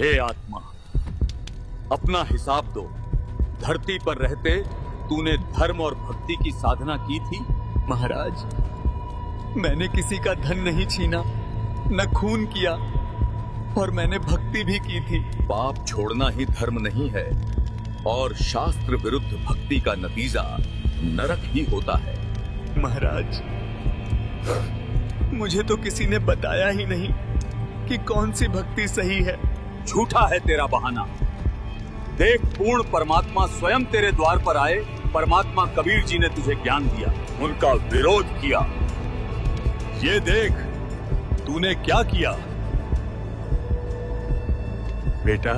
हे आत्मा, अपना हिसाब दो। धरती पर रहते तूने धर्म और भक्ति की साधना की थी? महाराज, मैंने किसी का धन नहीं छीना, न खून किया, और मैंने भक्ति भी की थी। पाप छोड़ना ही धर्म नहीं है, और शास्त्र विरुद्ध भक्ति का नतीजा नरक ही होता है। महाराज, मुझे तो किसी ने बताया ही नहीं कि कौन सी भक्ति सही है। झूठा है तेरा बहाना। देख, पूर्ण परमात्मा स्वयं तेरे द्वार पर आए। परमात्मा कबीर जी ने तुझे ज्ञान दिया, उनका विरोध किया। ये देख, तूने क्या किया। बेटा,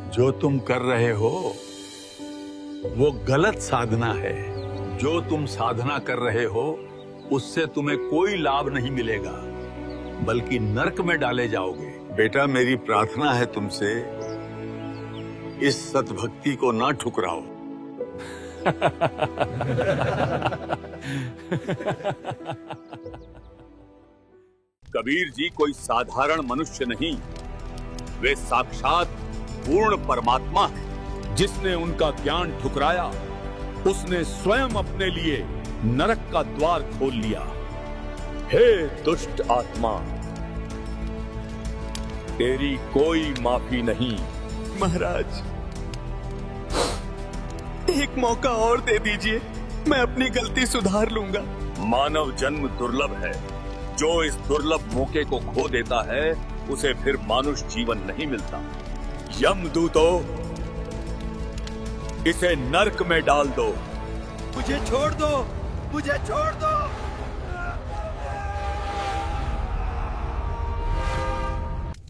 जो तुम कर रहे हो वो गलत साधना है। जो तुम साधना कर रहे हो उससे तुम्हें कोई लाभ नहीं मिलेगा, बल्कि नरक में डाले जाओगे। बेटा, मेरी प्रार्थना है तुमसे, इस सतभक्ति को ना ठुकराओ। कबीर जी कोई साधारण मनुष्य नहीं, वे साक्षात पूर्ण परमात्मा है। जिसने उनका ज्ञान ठुकराया, उसने स्वयं अपने लिए नरक का द्वार खोल लिया। हे दुष्ट आत्मा, तेरी कोई माफी नहीं। महाराज, एक मौका और दे दीजिए, मैं अपनी गलती सुधार लूंगा। मानव जन्म दुर्लभ है। जो इस दुर्लभ मौके को खो देता है, उसे फिर मानुष जीवन नहीं मिलता। यमदूतों, इसे नरक में डाल दो। मुझे छोड़ दो, मुझे छोड़ दो।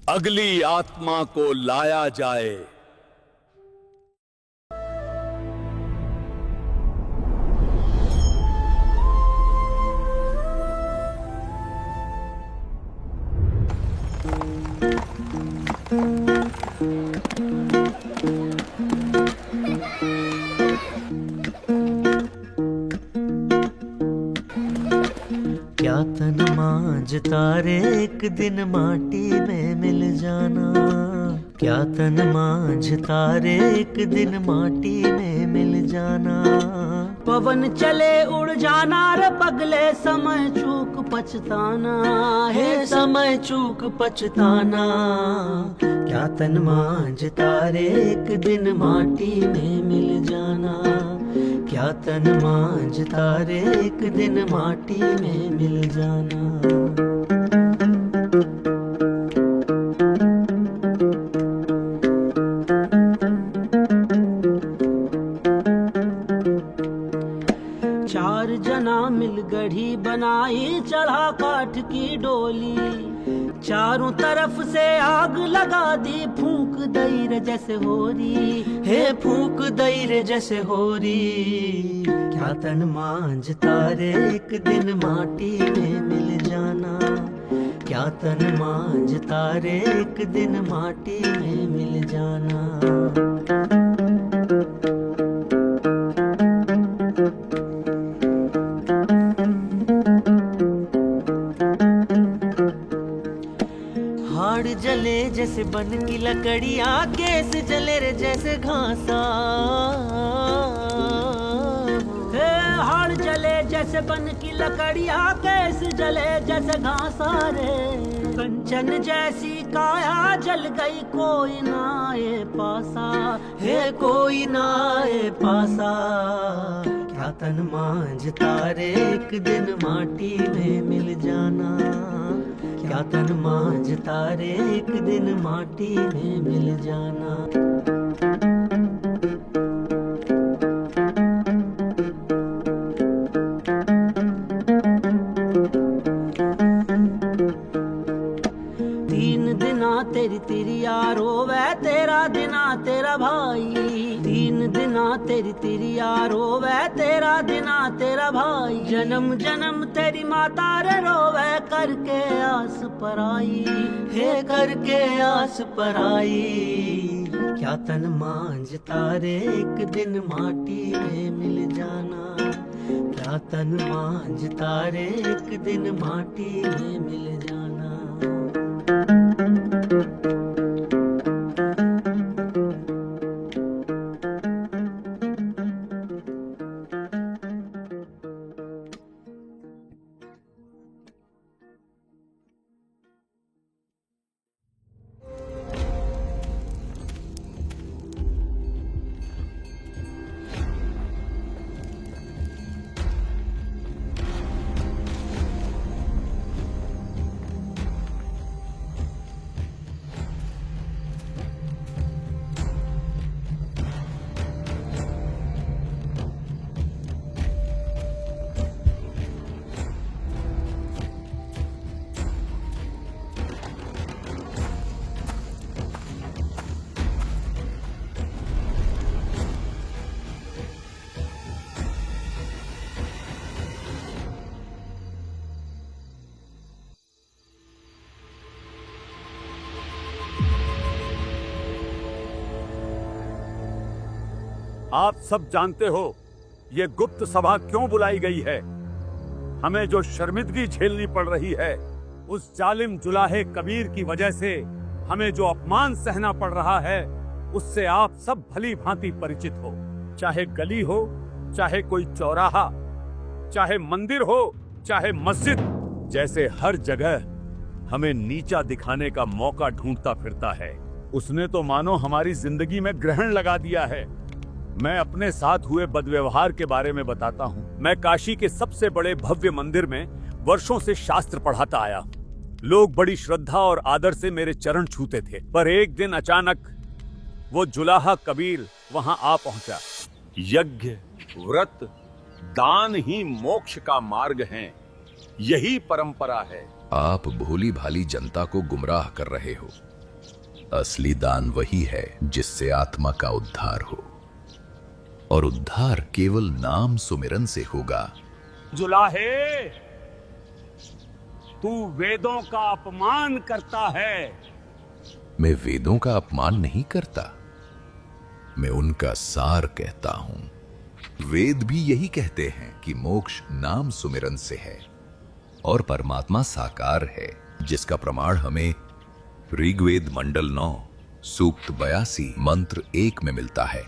अगली आत्मा को लाया जाए। क्या तन मांझता रे एक दिन माटी में मिल जाना। क्या तन मांझता रे एक दिन माटी में मिल जाना। पवन चले उड़ जाना रे पगले, समय चूक पछताना है, समय चूक पछताना। क्या तन मांझता रे एक दिन माटी में मिल जाना। क्या तन मांझता रे एक दिन माटी में मिल जाना। चार जना मिल गढ़ी बनाई, चढ़ा काठ की डोली। चारों तरफ से आग लगा दी, फूंक दई रे जैसे होरी। हे फूंक दई रे जैसे होरी। क्या तन मांझता रे एक दिन माटी में मिल जाना। क्या तन मांझता रे एक दिन माटी में मिल जाना। हाड़ जले जैसे बन की लकड़ियां, केस जले रे जैसे घासा। हाड़ जले जैसे बन की लकड़ियां, केस जले जैसे घासा रे। कंचन जैसी काया जल गई, कोई ना आए पासा। हे कोई ना आए पासा। क्या तन मांझता रे एक दिन माटी में मिल जाना। क्या तन मांझता रे एक दिन माटी में मिल जाना। तीन दिना तेरी तिरिया रोवे, तेरा दिना तेरा भाई। तीन दिना तेरी तिरिया रोवे, तेरा दिना तेरा भाई। जन्म जन्म तेरी माता रे रोवे, करके आस पराई। हे करके आस पराई। क्या तन मांझता रे एक दिन माटी में मिल जाना। क्या तन मांझता रे एक दिन माटी में मिल जाना। आप सब जानते हो ये गुप्त सभा क्यों बुलाई गई है। हमें जो शर्मिंदगी झेलनी पड़ रही है, उस जालिम जुलाहे कबीर की वजह से हमें जो अपमान सहना पड़ रहा है, उससे आप सब भली भांति परिचित हो। चाहे गली हो, चाहे कोई चौराहा, चाहे मंदिर हो, चाहे मस्जिद, जैसे हर जगह हमें नीचा दिखाने का मौका ढूंढता फिरता है। उसने तो मानो हमारी जिंदगी में ग्रहण लगा दिया है। मैं अपने साथ हुए बदव्यवहार के बारे में बताता हूँ। मैं काशी के सबसे बड़े भव्य मंदिर में वर्षों से शास्त्र पढ़ाता आया। लोग बड़ी श्रद्धा और आदर से मेरे चरण छूते थे, पर एक दिन अचानक वो जुलाहा कबीर वहां आ पहुंचा। यज्ञ, व्रत, दान ही मोक्ष का मार्ग हैं। यही परंपरा है। आप भोली भाली जनता को गुमराह कर रहे हो। असली दान वही है जिससे आत्मा का उद्धार हो, और उद्धार केवल नाम सुमिरन से होगा। जुलाहे, तू वेदों का अपमान करता है। मैं वेदों का अपमान नहीं करता, मैं उनका सार कहता हूं। वेद भी यही कहते हैं कि मोक्ष नाम सुमिरन से है और परमात्मा साकार है, जिसका प्रमाण हमें ऋग्वेद मंडल 9 सूक्त 82 मंत्र 1 में मिलता है।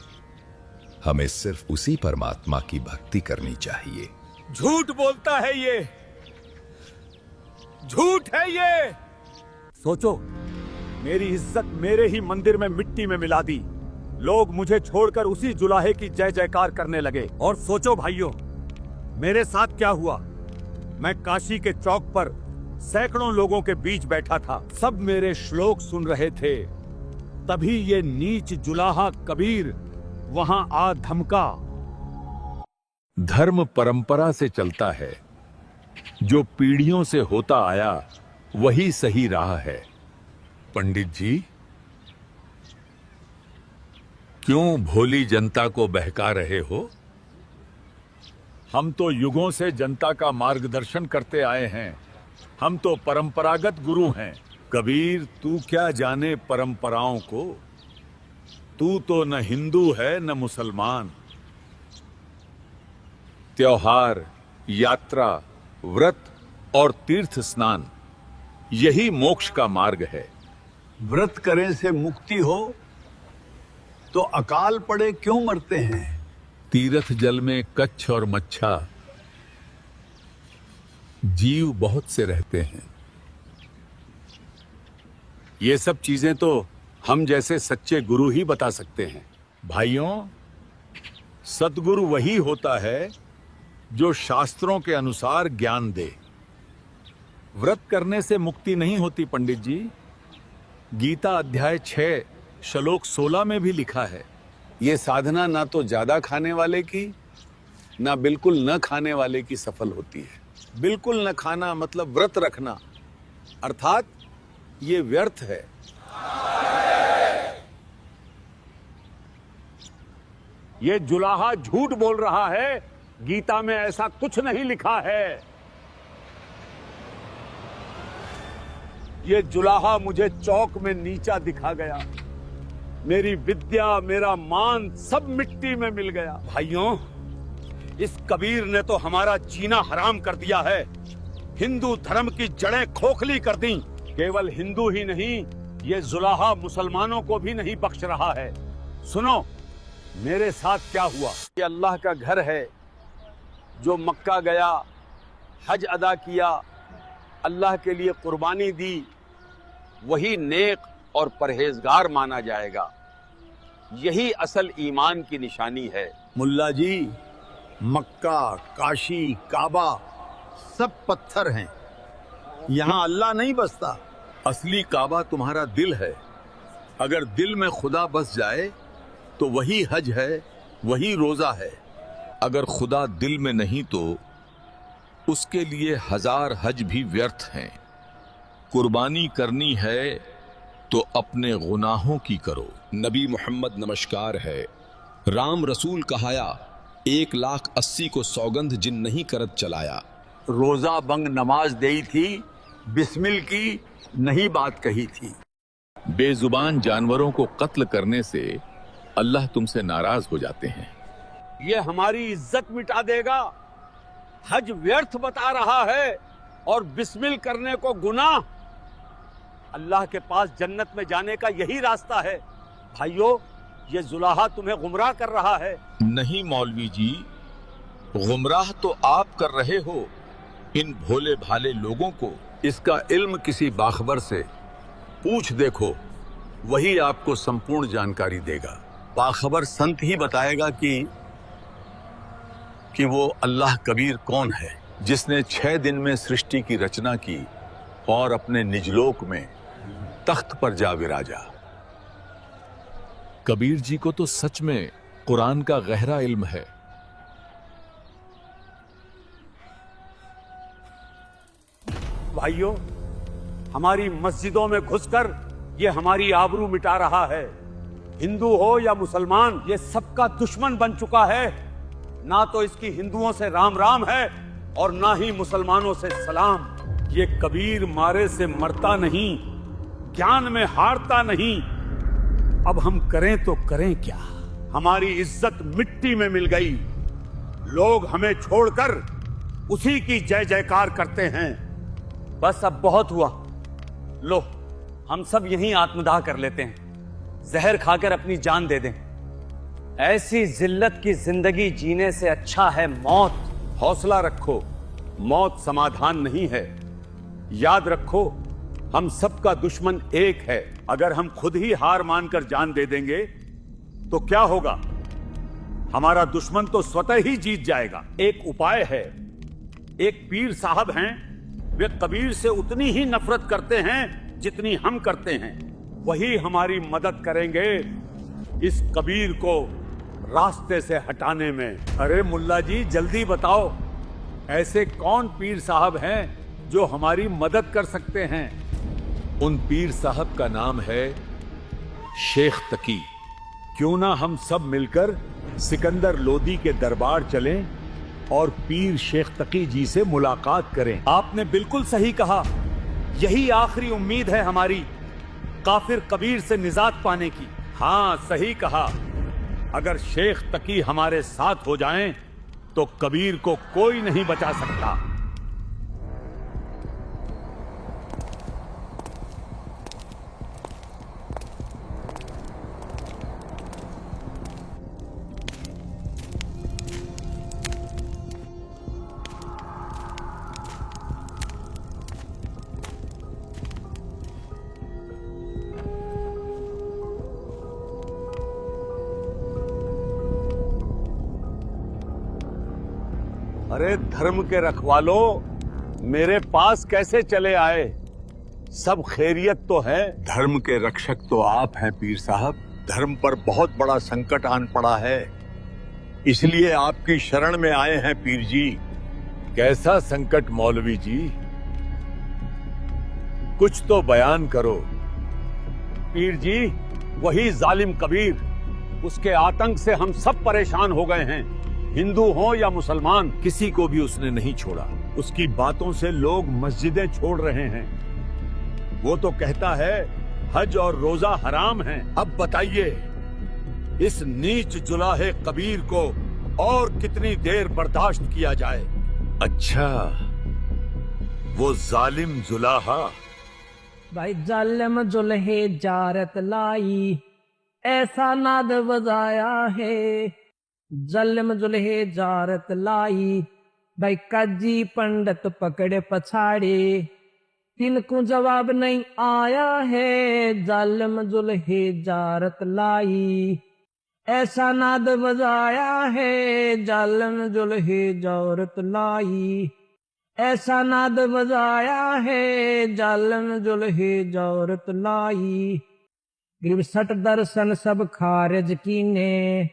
हमें सिर्फ उसी परमात्मा की भक्ति करनी चाहिए। झूठ बोलता है ये, झूठ है ये। सोचो, मेरी इज्जत मेरे ही मंदिर में मिट्टी में मिला दी। लोग मुझे छोड़कर उसी जुलाहे की जय जयकार करने लगे। और सोचो भाइयों, मेरे साथ क्या हुआ। मैं काशी के चौक पर सैकड़ों लोगों के बीच बैठा था। सब मेरे श्लोक सुन रहे थे। तभी ये नीच जुलाहा कबीर वहां आ धमका। धर्म परंपरा से चलता है। जो पीढ़ियों से होता आया वही सही राह है। पंडित जी, क्यों भोली जनता को बहका रहे हो? हम तो युगों से जनता का मार्गदर्शन करते आए हैं। हम तो परंपरागत गुरु हैं। कबीर, तू क्या जाने परंपराओं को। तू तो न हिंदू है न मुसलमान। त्योहार, यात्रा, व्रत और तीर्थ स्नान, यही मोक्ष का मार्ग है। व्रत करें से मुक्ति हो तो अकाल पड़े क्यों मरते हैं? तीर्थ जल में कच्छ और मच्छा जीव बहुत से रहते हैं। ये सब चीजें तो हम जैसे सच्चे गुरु ही बता सकते हैं। भाइयों, सतगुरु वही होता है जो शास्त्रों के अनुसार ज्ञान दे। व्रत करने से मुक्ति नहीं होती पंडित जी। गीता अध्याय 6 श्लोक 16 में भी लिखा है, ये साधना ना तो ज्यादा खाने वाले की, ना बिल्कुल न खाने वाले की सफल होती है। बिल्कुल न खाना मतलब व्रत रखना, अर्थात ये व्यर्थ है। ये जुलाहा झूठ बोल रहा है। गीता में ऐसा कुछ नहीं लिखा है। ये जुलाहा मुझे चौक में नीचा दिखा गया। मेरी विद्या, मेरा मान सब मिट्टी में मिल गया। भाइयों, इस कबीर ने तो हमारा जीना हराम कर दिया है। हिंदू धर्म की जड़ें खोखली कर दी। केवल हिंदू ही नहीं, ये जुलाहा मुसलमानों को भी नहीं बख्श रहा है। सुनो, मेरे साथ क्या हुआ। ये अल्लाह का घर है। जो मक्का गया, हज अदा किया, अल्लाह के लिए कुर्बानी दी, वही नेक और परहेजगार माना जाएगा। यही असल ईमान की निशानी है। मुल्ला जी, मक्का, काशी, काबा सब पत्थर हैं। यहाँ अल्लाह नहीं बसता। असली काबा तुम्हारा दिल है। अगर दिल में खुदा बस जाए तो वही हज है, वही रोजा है। अगर खुदा दिल में नहीं तो उसके लिए 1000 हज भी व्यर्थ हैं। कुर्बानी करनी है तो अपने गुनाहों की करो। नबी मोहम्मद नमस्कार है। राम रसूल कहाया, 1,80,000 को सौगंध जिन नहीं करत चलाया। रोजा बंग नमाज देई थी, बिस्मिल की नहीं बात कही थी। बेजुबान जानवरों को कत्ल करने से अल्लाह तुमसे नाराज हो जाते हैं। ये हमारी इज्जत मिटा देगा। हज व्यर्थ बता रहा है और बिस्मिल करने को गुनाह। अल्लाह के पास जन्नत में जाने का यही रास्ता है। भाइयों, ये जुलाहा तुम्हें गुमराह कर रहा है। नहीं मौलवी जी, गुमराह तो आप कर रहे हो इन भोले भाले लोगों को। इसका इल्म किसी बाखबर से पूछ देखो, वही आपको संपूर्ण जानकारी देगा। बाखबर संत ही बताएगा कि वो अल्लाह कबीर कौन है, जिसने 6 दिन में सृष्टि की रचना की और अपने निजलोक में तख्त पर जा विराजा। कबीर जी को तो सच में कुरान का गहरा इल्म है। भाइयों, हमारी मस्जिदों में घुसकर ये हमारी आबरू मिटा रहा है। हिंदू हो या मुसलमान, ये सबका दुश्मन बन चुका है। ना तो इसकी हिंदुओं से राम राम है और ना ही मुसलमानों से सलाम। ये कबीर मारे से मरता नहीं, ज्ञान में हारता नहीं। अब हम करें तो करें क्या? हमारी इज्जत मिट्टी में मिल गई। लोग हमें छोड़कर उसी की जय जयकार करते हैं। बस अब बहुत हुआ। लो, हम सब यहीं आत्मदाह कर लेते हैं। जहर खाकर अपनी जान दे दें। ऐसी जिल्लत की जिंदगी जीने से अच्छा है मौत। हौसला रखो, मौत समाधान नहीं है। याद रखो, हम सबका दुश्मन एक है। अगर हम खुद ही हार मानकर जान दे देंगे तो क्या होगा? हमारा दुश्मन तो स्वतः ही जीत जाएगा। एक उपाय है। एक पीर साहब हैं, वे कबीर से उतनी ही नफरत करते हैं जितनी हम करते हैं। वही हमारी मदद करेंगे इस कबीर को रास्ते से हटाने में। अरे मुल्ला जी, जल्दी बताओ, ऐसे कौन पीर साहब हैं जो हमारी मदद कर सकते हैं? उन पीर साहब का नाम है शेख तकी। क्यों ना हम सब मिलकर सिकंदर लोदी के दरबार चलें और पीर शेख तकी जी से मुलाकात करें। आपने बिल्कुल सही कहा। यही आखिरी उम्मीद है हमारी काफिर कबीर से निजात पाने की। हाँ, सही कहा। अगर शेख तकी हमारे साथ हो जाएं तो कबीर को कोई नहीं बचा सकता। अरे धर्म के रखवालों, मेरे पास कैसे चले आए? सब खैरियत तो है? धर्म के रक्षक तो आप हैं पीर साहब। धर्म पर बहुत बड़ा संकट आन पड़ा है, इसलिए आपकी शरण में आए हैं पीर जी। कैसा संकट मौलवी जी? कुछ तो बयान करो। पीर जी, वही जालिम कबीर, उसके आतंक से हम सब परेशान हो गए हैं। हिंदू हो या मुसलमान, किसी को भी उसने नहीं छोड़ा। उसकी बातों से लोग मस्जिदें छोड़ रहे हैं। वो तो कहता है हज और रोजा हराम हैं। अब बताइए, इस नीच जुलाहे कबीर को और कितनी देर बर्दाश्त किया जाए? अच्छा, वो जालिम जुलाहा। भाई जालिम जुल्हे जारत लाई, ऐसा नाद बजाया है। जालिम जुल्हे जारत लाई, भाई काजी पंडित पकड़े पछाड़े। तिनको जवाब नहीं आया है। जालिम जुल्हे जारत लाई, ऐसा नाद बजाया है। जालिम जुल्हे जारत लाई, ऐसा नाद बजाया है। जालिम जुल्हे जारत लाई, गिरसठ दर्शन सब खारिज कीने।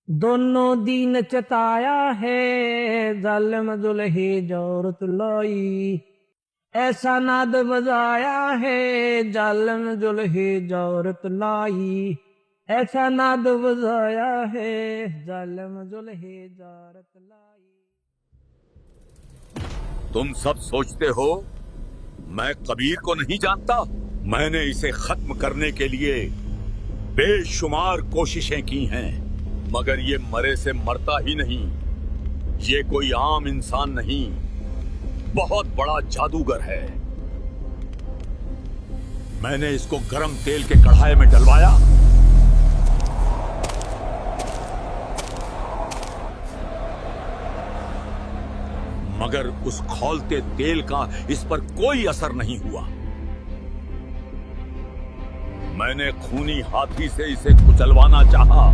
दोनों दीन चताया है। जालिम जुल्हे जारत लाई, ऐसा नाद बजाया है। जालिम जुल्हे जारत लाई, ऐसा नाद बजाया है। जालिम जुल्हे जारत लाई। तुम सब सोचते हो मैं कबीर को नहीं जानता? मैंने इसे खत्म करने के लिए बेशुमार कोशिशें की हैं, मगर ये मरे से मरता ही नहीं। ये कोई आम इंसान नहीं, बहुत बड़ा जादूगर है। मैंने इसको गरम तेल के कढ़ाई में डलवाया, मगर उस खौलते तेल का इस पर कोई असर नहीं हुआ। मैंने खूनी हाथी से इसे कुचलवाना चाहा।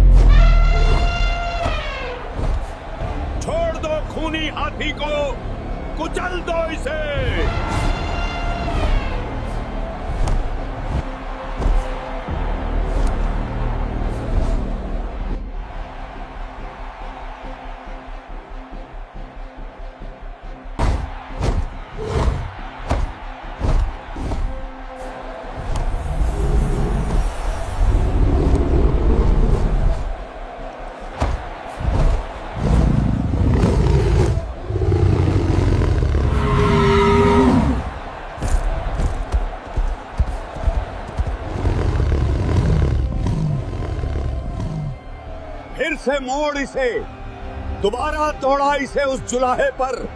छोड़ दो खूनी हाथी को, कुचल दो इसे। फिर से मोड़ इसे, दोबारा दौड़ा इसे उस जुलाहे पर।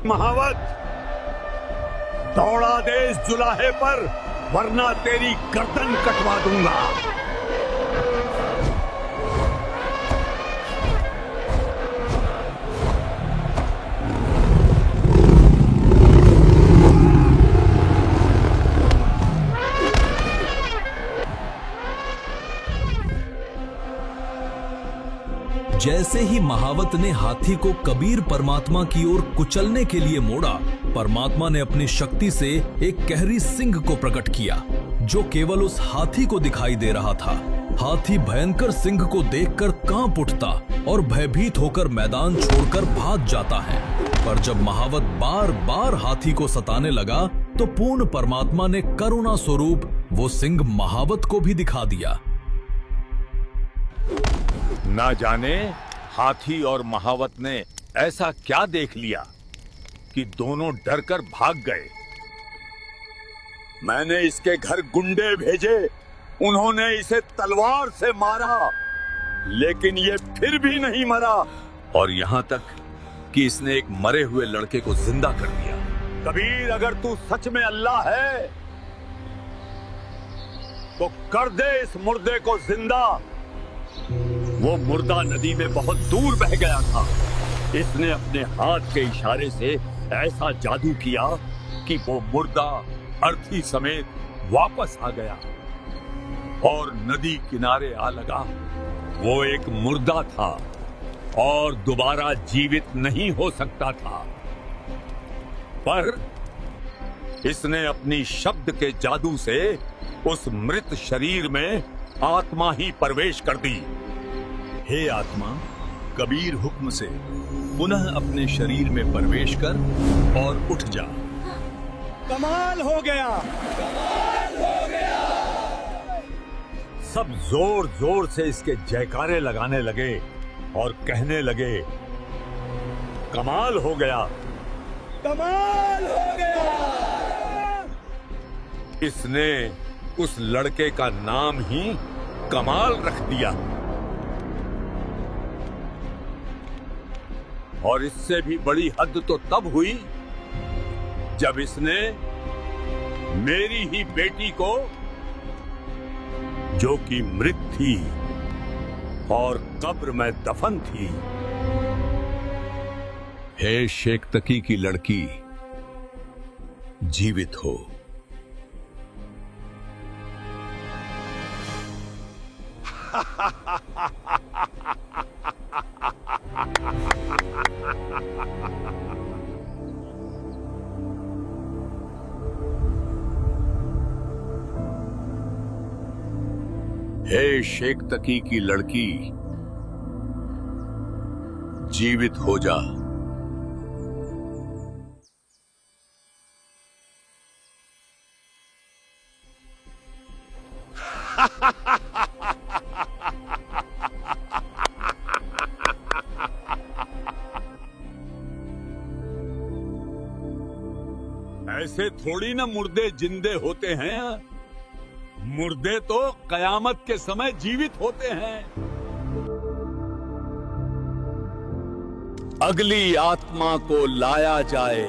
महावत, दौड़ा दे इस जुलाहे पर, वरना तेरी गर्दन कटवा दूंगा। जैसे ही महावत ने हाथी को कबीर परमात्मा की ओर कुचलने के लिए मोड़ा, परमात्मा ने अपनी शक्ति से एक कहरी सिंह को प्रकट किया, जो केवल उस हाथी को दिखाई दे रहा था। हाथी भयंकर सिंह को देखकर कांप उठता और भयभीत होकर मैदान छोड़कर भाग जाता है। पर जब महावत बार बार हाथी को सताने लगा, तो पूर्ण परमात्मा ने करुणा स्वरूप वो सिंह महावत को भी दिखा दिया। ना जाने हाथी और महावत ने ऐसा क्या देख लिया कि दोनों डरकर भाग गए। मैंने इसके घर गुंडे भेजे, उन्होंने इसे तलवार से मारा, लेकिन ये फिर भी नहीं मरा, और यहां तक कि इसने एक मरे हुए लड़के को जिंदा कर दिया। कबीर, अगर तू सच में अल्लाह है तो कर दे इस मुर्दे को जिंदा। वो मुर्दा नदी में बहुत दूर बह गया था। इसने अपने हाथ के इशारे से ऐसा जादू किया कि वो मुर्दा अर्थी समेत वापस आ गया और नदी किनारे आ लगा। वो एक मुर्दा था और दोबारा जीवित नहीं हो सकता था, पर इसने अपनी शब्द के जादू से उस मृत शरीर में आत्मा ही प्रवेश कर दी। हे आत्मा, कबीर हुक्म से पुनः अपने शरीर में प्रवेश कर और उठ जा। कमाल हो गया, कमाल हो गया। सब जोर जोर से इसके जयकारे लगाने लगे और कहने लगे, कमाल हो गया, कमाल हो गया। इसने उस लड़के का नाम ही कमाल रख दिया। और इससे भी बड़ी हद तो तब हुई जब इसने मेरी ही बेटी को, जो कि मृत थी और कब्र में दफन थी। हे शेख तकी की लड़की, जीवित हो। हे शेख तकी की लड़की, जीवित हो जा। ऐसे थोड़ी ना मुर्दे जिंदे होते हैं। मुर्दे तो कयामत के समय जीवित होते हैं। अगली आत्मा को लाया जाए।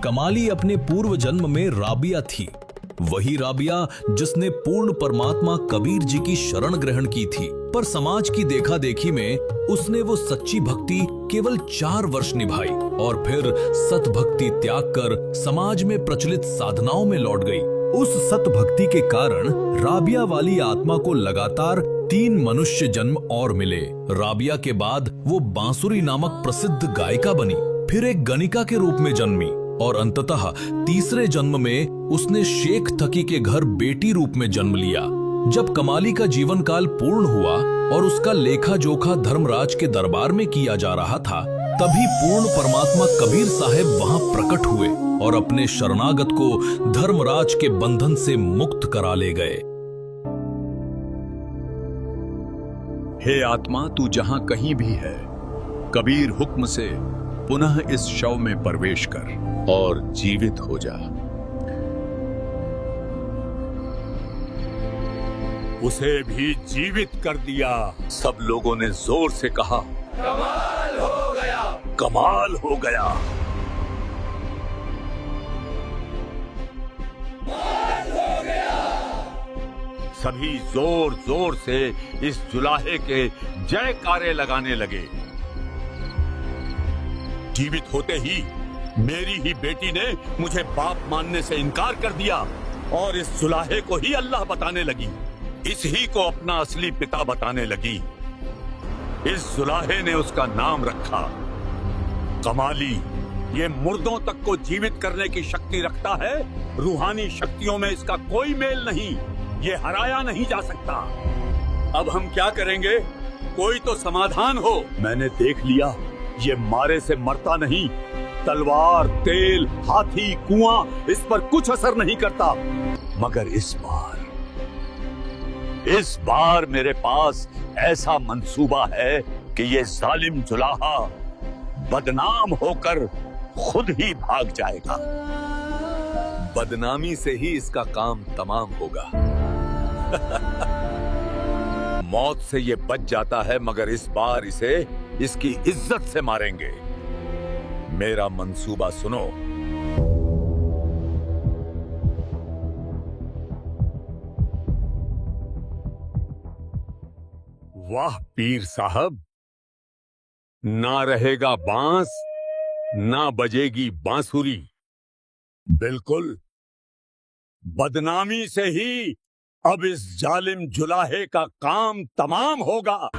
कमाली अपने पूर्व जन्म में राबिया थी, वही राबिया जिसने पूर्ण परमात्मा कबीर जी की शरण ग्रहण की थी। पर समाज की देखा देखी में उसने वो सच्ची भक्ति केवल 4 वर्ष निभाई और फिर सत भक्ति त्याग कर समाज में प्रचलित साधनाओं में लौट गई। उस सत भक्ति के कारण राबिया वाली आत्मा को लगातार 3 मनुष्य जन्म और मिले। राबिया के बाद वो बांसुरी नामक प्रसिद्ध गायिका बनी, फिर एक गणिका के रूप में जन्मी और अंततः तीसरे जन्म में उसने शेख थकी के घर बेटी रूप में जन्म लिया। जब कमाली का जीवन काल पूर्ण हुआ और उसका लेखा जोखा धर्मराज के दरबार में किया जा रहा था, तभी पूर्ण परमात्मा कबीर साहब वहां प्रकट हुए और अपने शरणागत को धर्मराज के बंधन से मुक्त करा ले गए। हे आत्मा, तू जहां कहीं भी है, कबीर हुक्म से पुनः इस शव में प्रवेश कर और जीवित हो जा। उसे भी जीवित कर दिया। सब लोगों ने जोर से कहा, कमाल हो गया, कमाल हो गया। कमाल हो गया। सभी जोर जोर से इस जुलाहे के जयकारे लगाने लगे। जीवित होते ही मेरी ही बेटी ने मुझे बाप मानने से इनकार कर दिया और इस जुलाहे को ही अल्लाह बताने लगी, इसी को अपना असली पिता बताने लगी। इस जुलाहे ने उसका नाम रखा कमाली। ये मुर्दों तक को जीवित करने की शक्ति रखता है। रूहानी शक्तियों में इसका कोई मेल नहीं, ये हराया नहीं जा सकता। अब हम क्या करेंगे? कोई तो समाधान हो। मैंने देख लिया, ये मारे से मरता नहीं। तलवार, तेल, हाथी, कुआं, इस पर कुछ असर नहीं करता। मगर इस बार मेरे पास ऐसा मंसूबा है कि ये जालिम जुलाहा बदनाम होकर खुद ही भाग जाएगा। बदनामी से ही इसका काम तमाम होगा। मौत से ये बच जाता है, मगर इस बार इसे इसकी इज्जत से मारेंगे। मेरा मंसूबा सुनो। वाह पीर साहब, ना रहेगा बांस, ना बजेगी बांसुरी। बिल्कुल बदनामी से ही अब इस जालिम जुलाहे का काम तमाम होगा।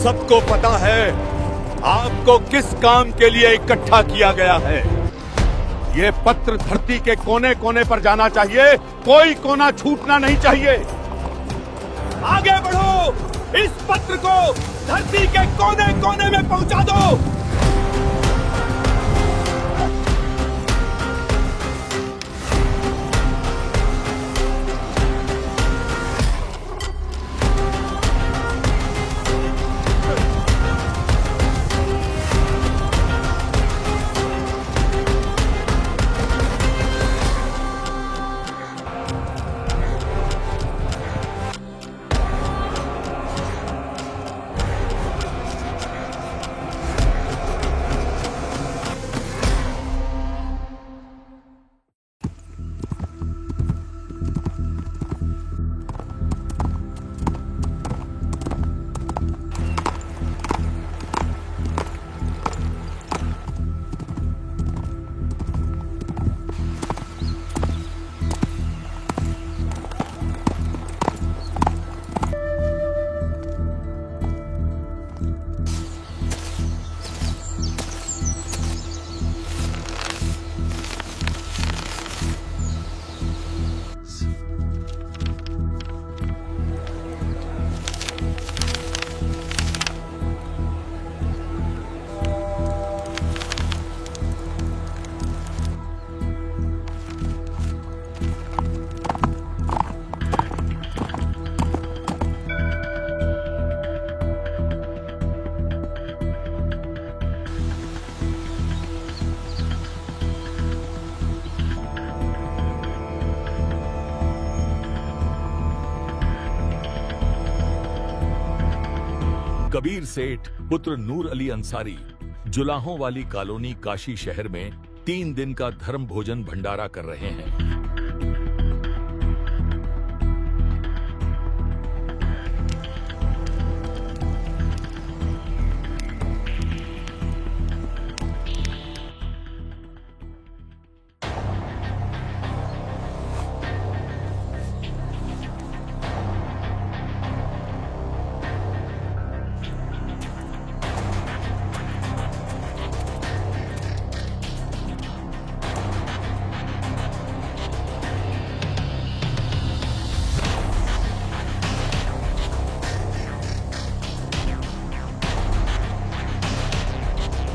सबको पता है आपको किस काम के लिए इकट्ठा किया गया है। ये पत्र धरती के कोने कोने पर जाना चाहिए, कोई कोना छूटना नहीं चाहिए। आगे बढ़ो, इस पत्र को धरती के कोने कोने में पहुंचा दो। कबीर सेठ पुत्र नूर अली अंसारी जुलाहों वाली कॉलोनी काशी शहर में 3 दिन का धर्म भोजन भंडारा कर रहे हैं।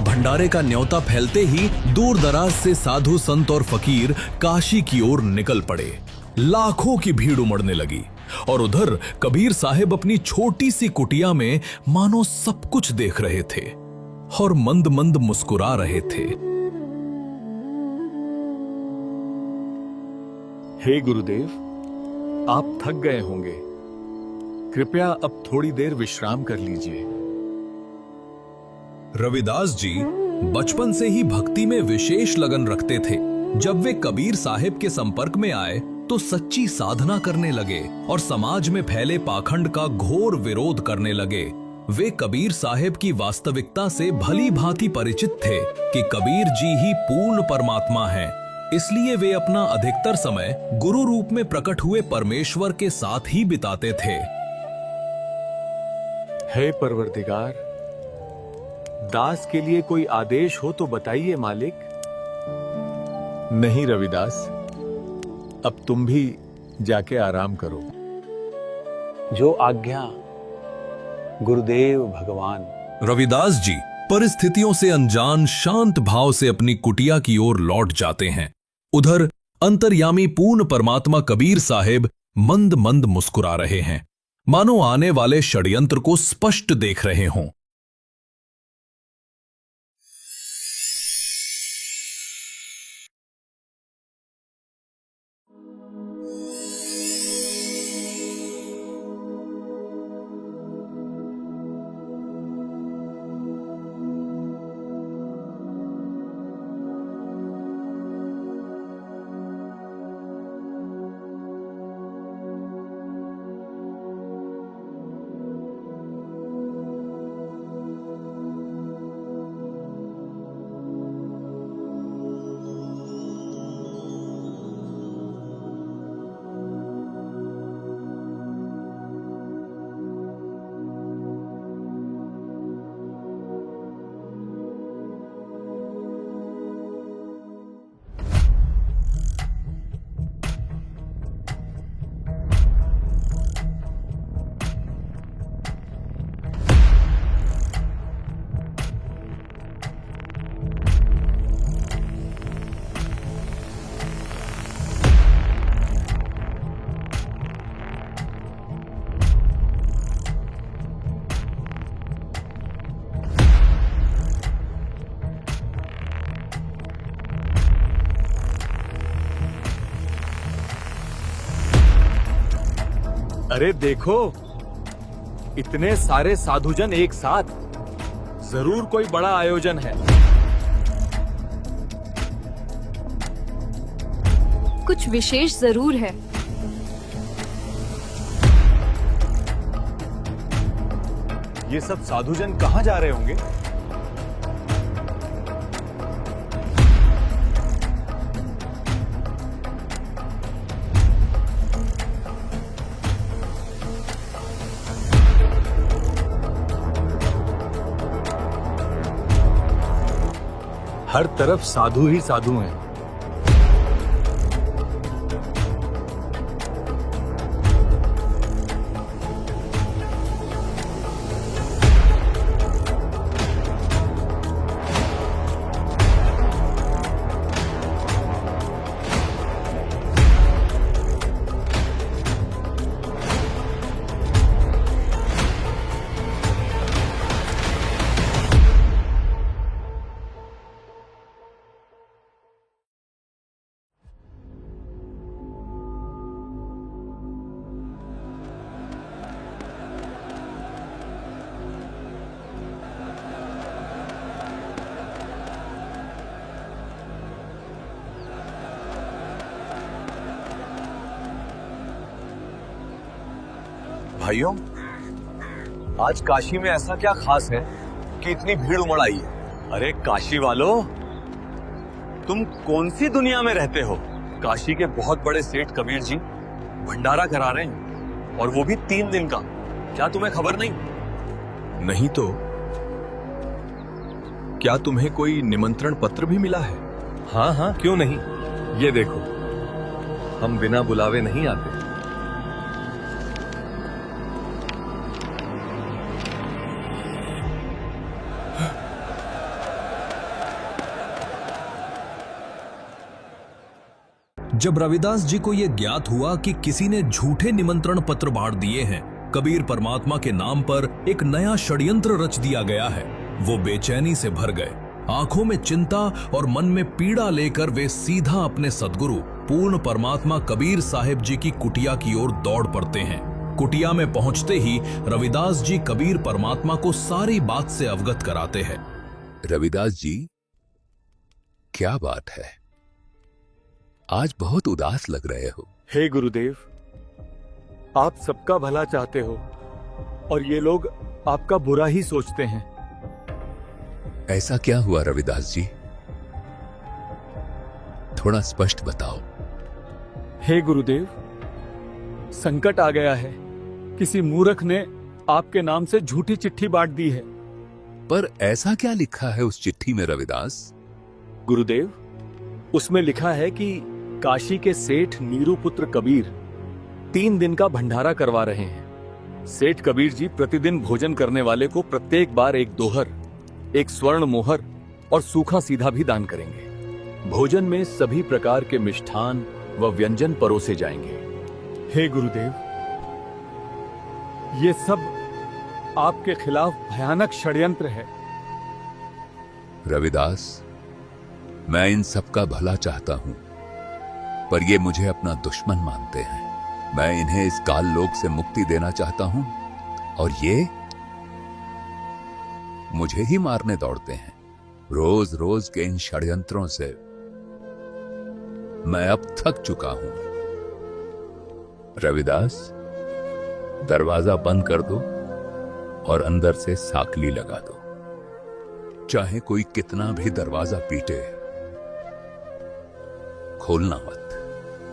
भंडारे का न्योता फैलते ही दूर दराज से साधु संत और फकीर काशी की ओर निकल पड़े। लाखों की भीड़ उमड़ने लगी और उधर कबीर साहब अपनी छोटी सी कुटिया में मानो सब कुछ देख रहे थे और मंद मंद मुस्कुरा रहे थे। हे गुरुदेव, आप थक गए होंगे, कृपया अब थोड़ी देर विश्राम कर लीजिए। रविदास जी बचपन से ही भक्ति में विशेष लगन रखते थे। जब वे कबीर साहब के संपर्क में आए तो सच्ची साधना करने लगे और समाज में फैले पाखंड का घोर विरोध करने लगे। वे कबीर साहब की वास्तविकता से भली भांति परिचित थे कि कबीर जी ही पूर्ण परमात्मा हैं। इसलिए वे अपना अधिकतर समय गुरु रूप में प्रकट हुए परमेश्वर के साथ ही बिताते थे। हे परवरदिगार, दास के लिए कोई आदेश हो तो बताइए मालिक। नहीं रविदास, अब तुम भी जाके आराम करो। जो आज्ञा गुरुदेव भगवान। रविदास जी परिस्थितियों से अनजान शांत भाव से अपनी कुटिया की ओर लौट जाते हैं। उधर अंतर्यामी पूर्ण परमात्मा कबीर साहब मंद मंद मुस्कुरा रहे हैं, मानो आने वाले षड्यंत्र को स्पष्ट देख रहे हों। अरे देखो, इतने सारे साधुजन एक साथ, जरूर कोई बड़ा आयोजन है। कुछ विशेष जरूर है। ये सब साधुजन कहाँ जा रहे होंगे? हर तरफ साधु ही साधु हैं। भाइयों, आज काशी में ऐसा क्या खास है कि इतनी भीड़ उमड़ आई है? अरे काशी वालों, तुम कौन सी दुनिया में रहते हो? काशी के बहुत बड़े सेठ कबीर जी भंडारा करा रहे हैं, और वो भी 3 दिन का। क्या तुम्हें खबर नहीं? नहीं तो क्या तुम्हें कोई निमंत्रण पत्र भी मिला है? हाँ हाँ, क्यों नहीं। ये देखो, हम बिना बुलावे नहीं आते। जब रविदास जी को यह ज्ञात हुआ कि किसी ने झूठे निमंत्रण पत्र बांट दिए हैं, कबीर परमात्मा के नाम पर एक नया षड्यंत्र रच दिया गया है, वो बेचैनी से भर गए। आंखों में चिंता और मन में पीड़ा लेकर वे सीधा अपने सद्गुरु पूर्ण परमात्मा कबीर साहिब जी की कुटिया की ओर दौड़ पड़ते हैं। कुटिया में पहुंचते ही रविदास जी कबीर परमात्मा को सारी बात से अवगत कराते हैं। रविदास जी, क्या बात है? आज बहुत उदास लग रहे हो। हे गुरुदेव, आप सबका भला चाहते हो और ये लोग आपका बुरा ही सोचते हैं। ऐसा क्या हुआ रविदास जी? थोड़ा स्पष्ट बताओ। हे गुरुदेव, संकट आ गया है। किसी मूर्ख ने आपके नाम से झूठी चिट्ठी बांट दी है। पर ऐसा क्या लिखा है उस चिट्ठी में रविदास? गुरुदेव, उसमें लिखा है कि काशी के सेठ नीरू पुत्र कबीर 3 दिन का भंडारा करवा रहे हैं। सेठ कबीर जी प्रतिदिन भोजन करने वाले को प्रत्येक बार एक दोहर, एक स्वर्ण मोहर और सूखा सीधा भी दान करेंगे। भोजन में सभी प्रकार के मिष्ठान व व्यंजन परोसे जाएंगे। हे गुरुदेव, ये सब आपके खिलाफ भयानक षड्यंत्र है। रविदास, मैं इन सबका भला चाहता हूं, पर ये मुझे अपना दुश्मन मानते हैं। मैं इन्हें इस काल लोक से मुक्ति देना चाहता हूं और ये मुझे ही मारने दौड़ते हैं। रोज रोज के इन षड्यंत्रों से मैं अब थक चुका हूं। रविदास, दरवाजा बंद कर दो और अंदर से साकली लगा दो। चाहे कोई कितना भी दरवाजा पीटे, खोलना मत।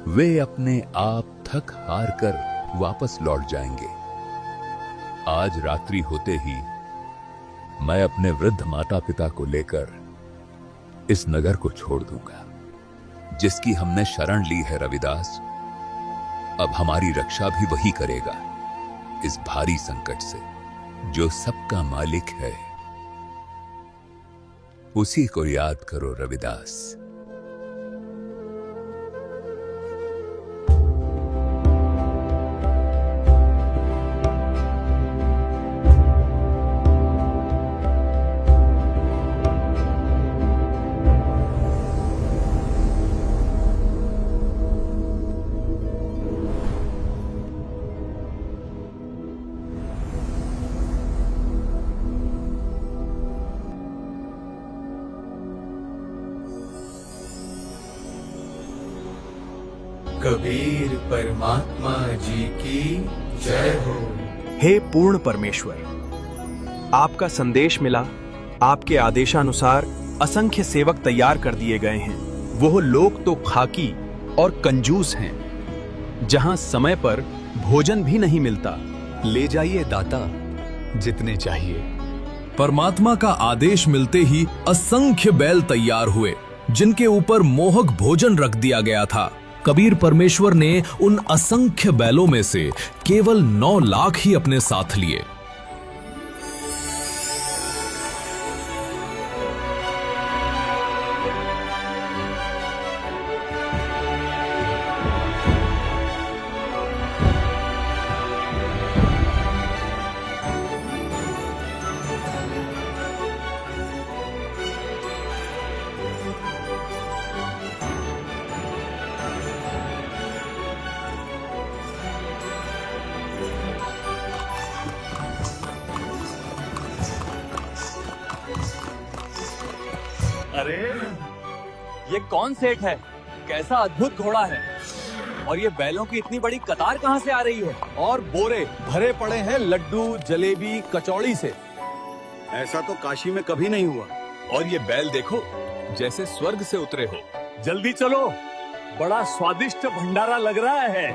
वे अपने आप थक हार कर वापस लौट जाएंगे। आज रात्रि होते ही मैं अपने वृद्ध माता पिता को लेकर इस नगर को छोड़ दूंगा, जिसकी हमने शरण ली है। रविदास, अब हमारी रक्षा भी वही करेगा इस भारी संकट से। जो सबका मालिक है, उसी को याद करो रविदास। कबीर परमात्मा जी की जय हो। हे पूर्ण परमेश्वर, आपका संदेश मिला। आपके आदेशानुसार असंख्य सेवक तैयार कर दिए गए हैं। वो लोग तो खाकी और कंजूस हैं, जहां समय पर भोजन भी नहीं मिलता। ले जाइए दाता, जितने चाहिए। परमात्मा का आदेश मिलते ही असंख्य बैल तैयार हुए, जिनके ऊपर मोहक भोजन रख दिया गया था। कबीर परमेश्वर ने उन असंख्य बैलों में से केवल 9 लाख ही अपने साथ लिए। अरे ये कौन सेठ है? कैसा अद्भुत घोड़ा है! और ये बैलों की इतनी बड़ी कतार कहां से आ रही है? और बोरे भरे पड़े हैं लड्डू, जलेबी, कचौड़ी से। ऐसा तो काशी में कभी नहीं हुआ। और ये बैल देखो, जैसे स्वर्ग से उतरे हो। जल्दी चलो, बड़ा स्वादिष्ट भंडारा लग रहा है।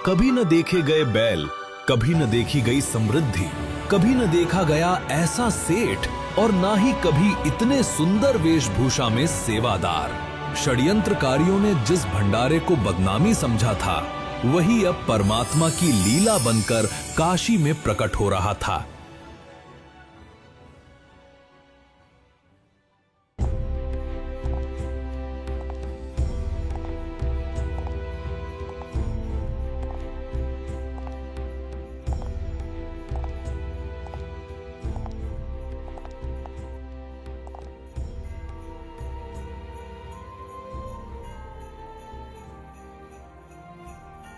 कभी न देखे गए बैल, कभी न देखी गई समृद्धि, कभी न देखा गया ऐसा सेठ, और ना ही कभी इतने सुंदर वेशभूषा में सेवादार। षड्यंत्रकारियों ने जिस भंडारे को बदनामी समझा था, वही अब परमात्मा की लीला बनकर काशी में प्रकट हो रहा था।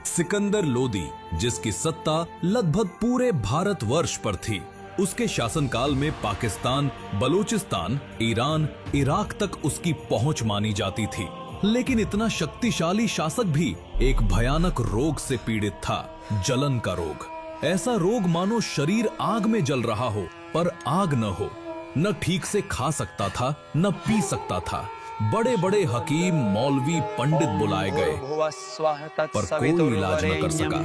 सिकंदर लोदी, जिसकी सत्ता लगभग पूरे भारतवर्ष पर थी, उसके शासनकाल में पाकिस्तान, बलूचिस्तान, ईरान, इराक तक उसकी पहुंच मानी जाती थी। लेकिन इतना शक्तिशाली शासक भी एक भयानक रोग से पीड़ित था, जलन का रोग। ऐसा रोग मानो शरीर आग में जल रहा हो, पर आग न हो। न ठीक से खा सकता था, न पी सकता था। बड़े बड़े हकीम, मौलवी, पंडित बुलाए गए, पर कोई इलाज न कर सका।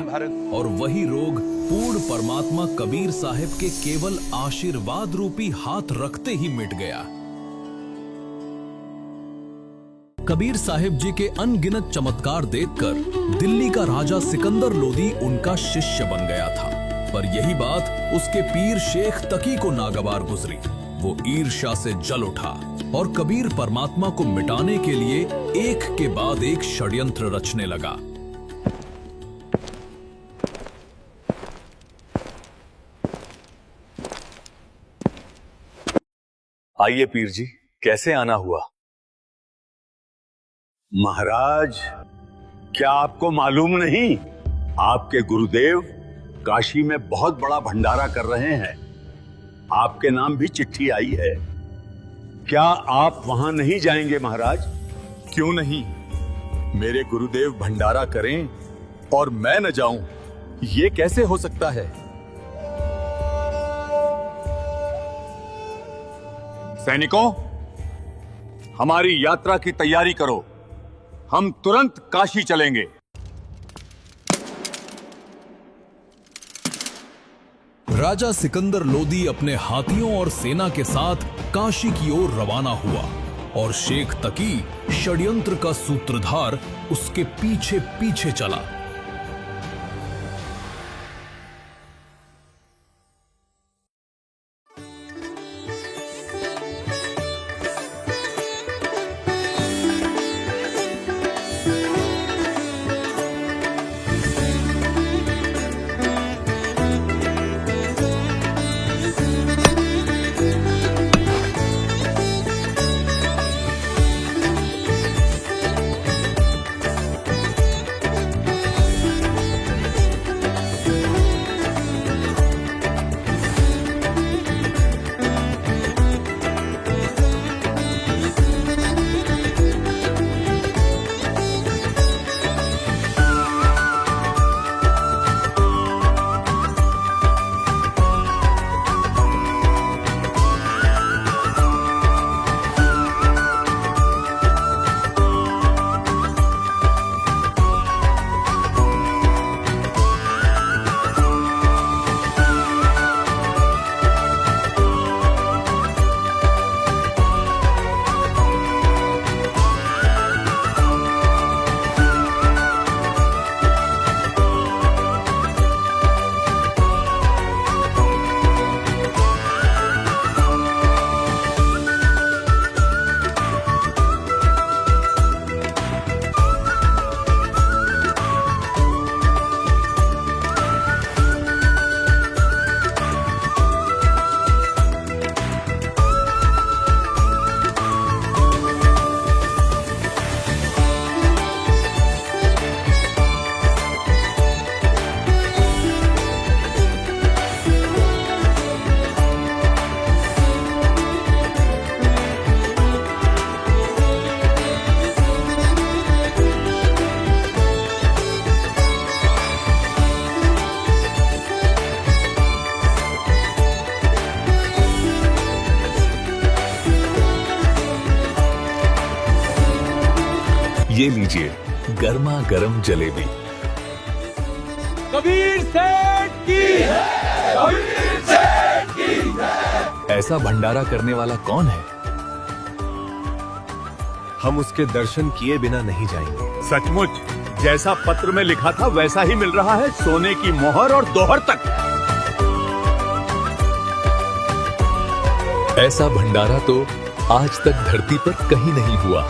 और वही रोग पूर्ण परमात्मा कबीर साहिब के केवल आशीर्वाद रूपी हाथ रखते ही मिट गया। कबीर साहिब जी के अनगिनत चमत्कार देखकर दिल्ली का राजा सिकंदर लोदी उनका शिष्य बन गया था। पर यही बात उसके पीर शेख तकी को नागवार गुजरी। वो ईर्ष्या से जल उठा और कबीर परमात्मा को मिटाने के लिए एक के बाद एक षड्यंत्र रचने लगा। आइए पीर जी, कैसे आना हुआ? महाराज, क्या आपको मालूम नहीं, आपके गुरुदेव काशी में बहुत बड़ा भंडारा कर रहे हैं। आपके नाम भी चिट्ठी आई है। क्या आप वहां नहीं जाएंगे महाराज? क्यों नहीं? मेरे गुरुदेव भंडारा करें और मैं न जाऊं, ये कैसे हो सकता है? सैनिकों, हमारी यात्रा की तैयारी करो। हम तुरंत काशी चलेंगे। राजा सिकंदर लोदी अपने हाथियों और सेना के साथ काशी की ओर रवाना हुआ और शेख तकी, षड्यंत्र का सूत्रधार, उसके पीछे पीछे चला। ये लीजिए गर्मा गर्म जलेबी। कबीर सेठ की कबीर सेठ की ऐसा भंडारा करने वाला कौन है? हम उसके दर्शन किए बिना नहीं जाएंगे। सचमुच जैसा पत्र में लिखा था वैसा ही मिल रहा है, सोने की मोहर और दोहर तक। ऐसा भंडारा तो आज तक धरती पर कहीं नहीं हुआ।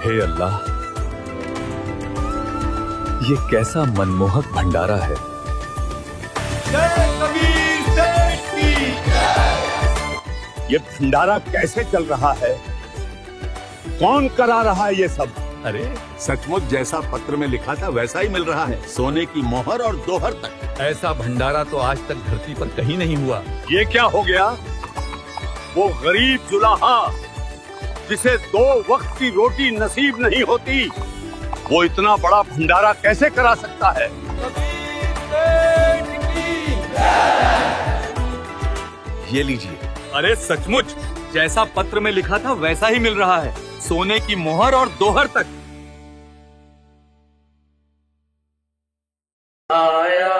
हे अल्लाह, ये कैसा मनमोहक भंडारा है। कबीर सेठ की ये भंडारा कैसे चल रहा है? कौन करा रहा है ये सब? अरे सचमुच जैसा पत्र में लिखा था वैसा ही मिल रहा है, सोने की मोहर और दोहर तक। ऐसा भंडारा तो आज तक धरती पर कहीं नहीं हुआ। ये क्या हो गया? वो गरीब जुलाहा जिसे 2 वक्त की रोटी नसीब नहीं होती, वो इतना बड़ा भंडारा कैसे करा सकता है? ये लीजिए। अरे सचमुच जैसा पत्र में लिखा था वैसा ही मिल रहा है, सोने की मोहर और दोहर तक। आया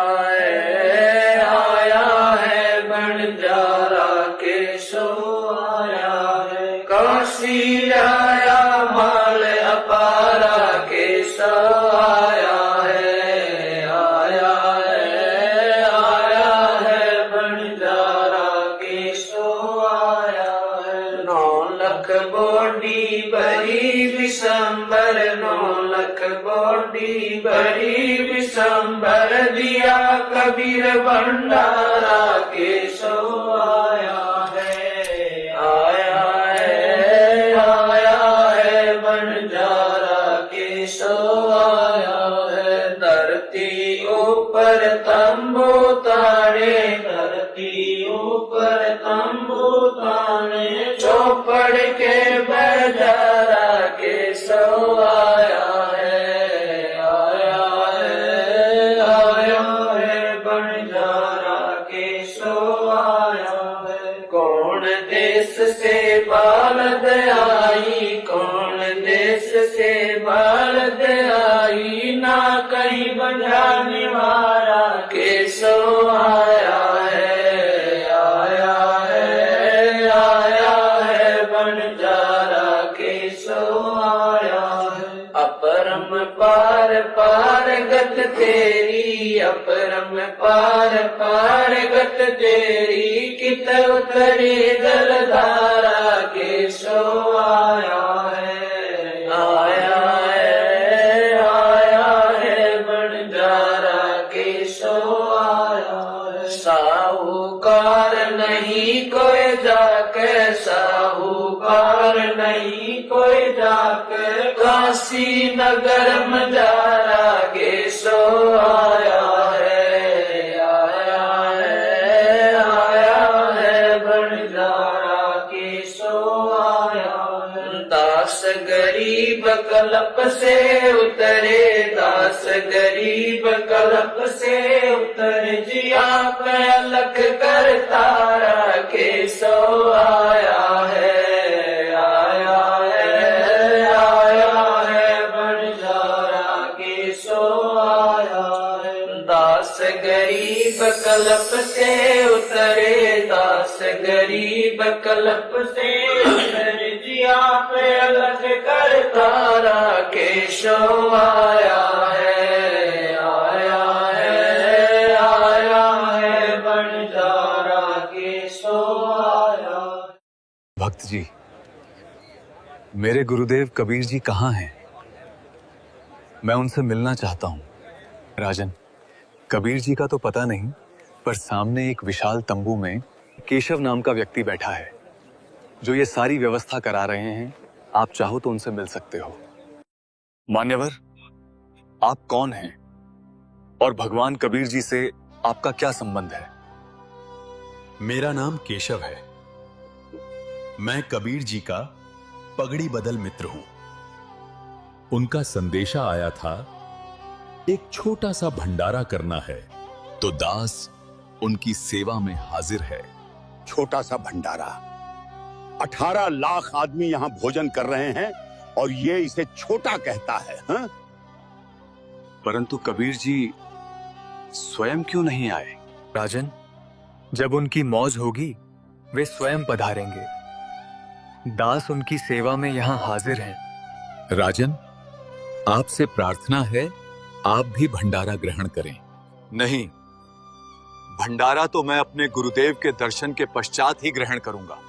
है बंजारा के सो आया है, काशी आया माल अपारा के सो आया है। आया है बंजारा के सो आया है। 9 लाख बॉडी बड़ी विशंबर, 9 लाख बॉडी बड़ी विशंबर, दिया कबीर भंडारा के सो आया है। आया है बंजारा के सो आया है। धरती ऊपर तंबू तारे, धरती ऊपर तंबू तारे, चौपड़ के बजारा के सो आया है। आया है बंजारा के सो आया है। कौन देश से बालद आई, कौन देश से बालद आई, ना कहीं बजाने वाला के सो आया है। आया है बंजारा के सो आया है। अपरम पार पार गत तेरी, अपरम पार पार गत तेरी, कित उतरी जलधारा के सो आया है। आया है बंजारा के सो आया है। साहूकार नहीं कोई जाके, साहूकार नहीं कोई जाके, काशी नगर मजारा के सो आया है। आया है बंजारा के सो आया है। दास गरीब कलप से उतरे, दास गरीब कलप से उतरे, जिया पे अलख कर तारा के सो आया है। आया है बंजारा के सो आया है। दास गरीब कलप से उतरे, दास गरीब कलप से उतरे, जिया पे अलग कर तारा के सो आया है। आया है बंजारा के सो आया। भक्त जी, मेरे गुरुदेव कबीर जी कहाँ हैं? मैं उनसे मिलना चाहता हूँ। राजन, कबीर जी का तो पता नहीं, पर सामने एक विशाल तंबू में केशव नाम का व्यक्ति बैठा है जो ये सारी व्यवस्था करा रहे हैं। आप चाहो तो उनसे मिल सकते हो। मान्यवर, आप कौन हैं और भगवान कबीर जी से आपका क्या संबंध है? मेरा नाम केशव है। मैं कबीर जी का पगड़ी बदल मित्र हूं। उनका संदेशा आया था, एक छोटा सा भंडारा करना है, तो दास उनकी सेवा में हाजिर है। छोटा सा भंडारा, 18 लाख आदमी यहां भोजन कर रहे हैं और ये इसे छोटा कहता है। हाँ? परंतु कबीर जी स्वयं क्यों नहीं आए? राजन, जब उनकी मौज होगी वे स्वयं पधारेंगे। दास उनकी सेवा में यहाँ हाजिर हैं। राजन, आपसे प्रार्थना है, आप भी भंडारा ग्रहण करें। नहीं, भंडारा तो मैं अपने गुरुदेव के दर्शन के पश्चात ही ग्रहण करूंगा।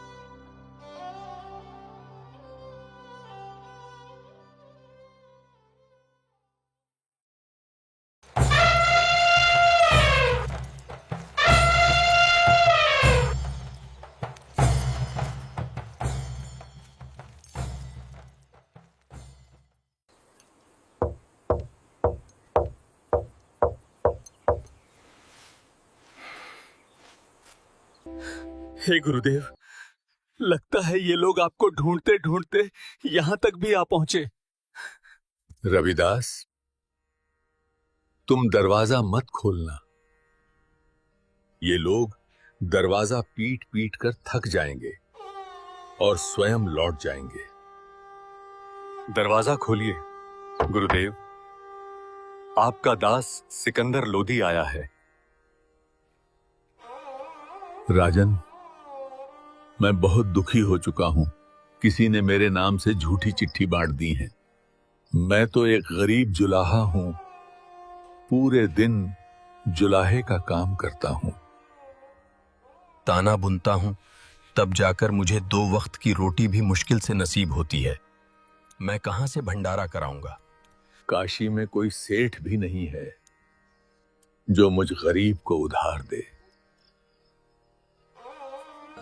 हे गुरुदेव, लगता है ये लोग आपको ढूंढते ढूंढते यहां तक भी आ पहुंचे। रविदास, तुम दरवाजा मत खोलना। ये लोग दरवाजा पीट पीट कर थक जाएंगे और स्वयं लौट जाएंगे। दरवाजा खोलिए गुरुदेव, आपका दास सिकंदर लोधी आया है। राजन, मैं बहुत दुखी हो चुका हूं। किसी ने मेरे नाम से झूठी चिट्ठी बांट दी है। मैं तो एक गरीब जुलाहा हूं, पूरे दिन जुलाहे का काम करता हूं। ताना बुनता हूं, तब जाकर मुझे 2 वक्त की रोटी भी मुश्किल से नसीब होती है। मैं कहां से भंडारा कराऊंगा? काशी में कोई सेठ भी नहीं है जो मुझ गरीब को उधार दे।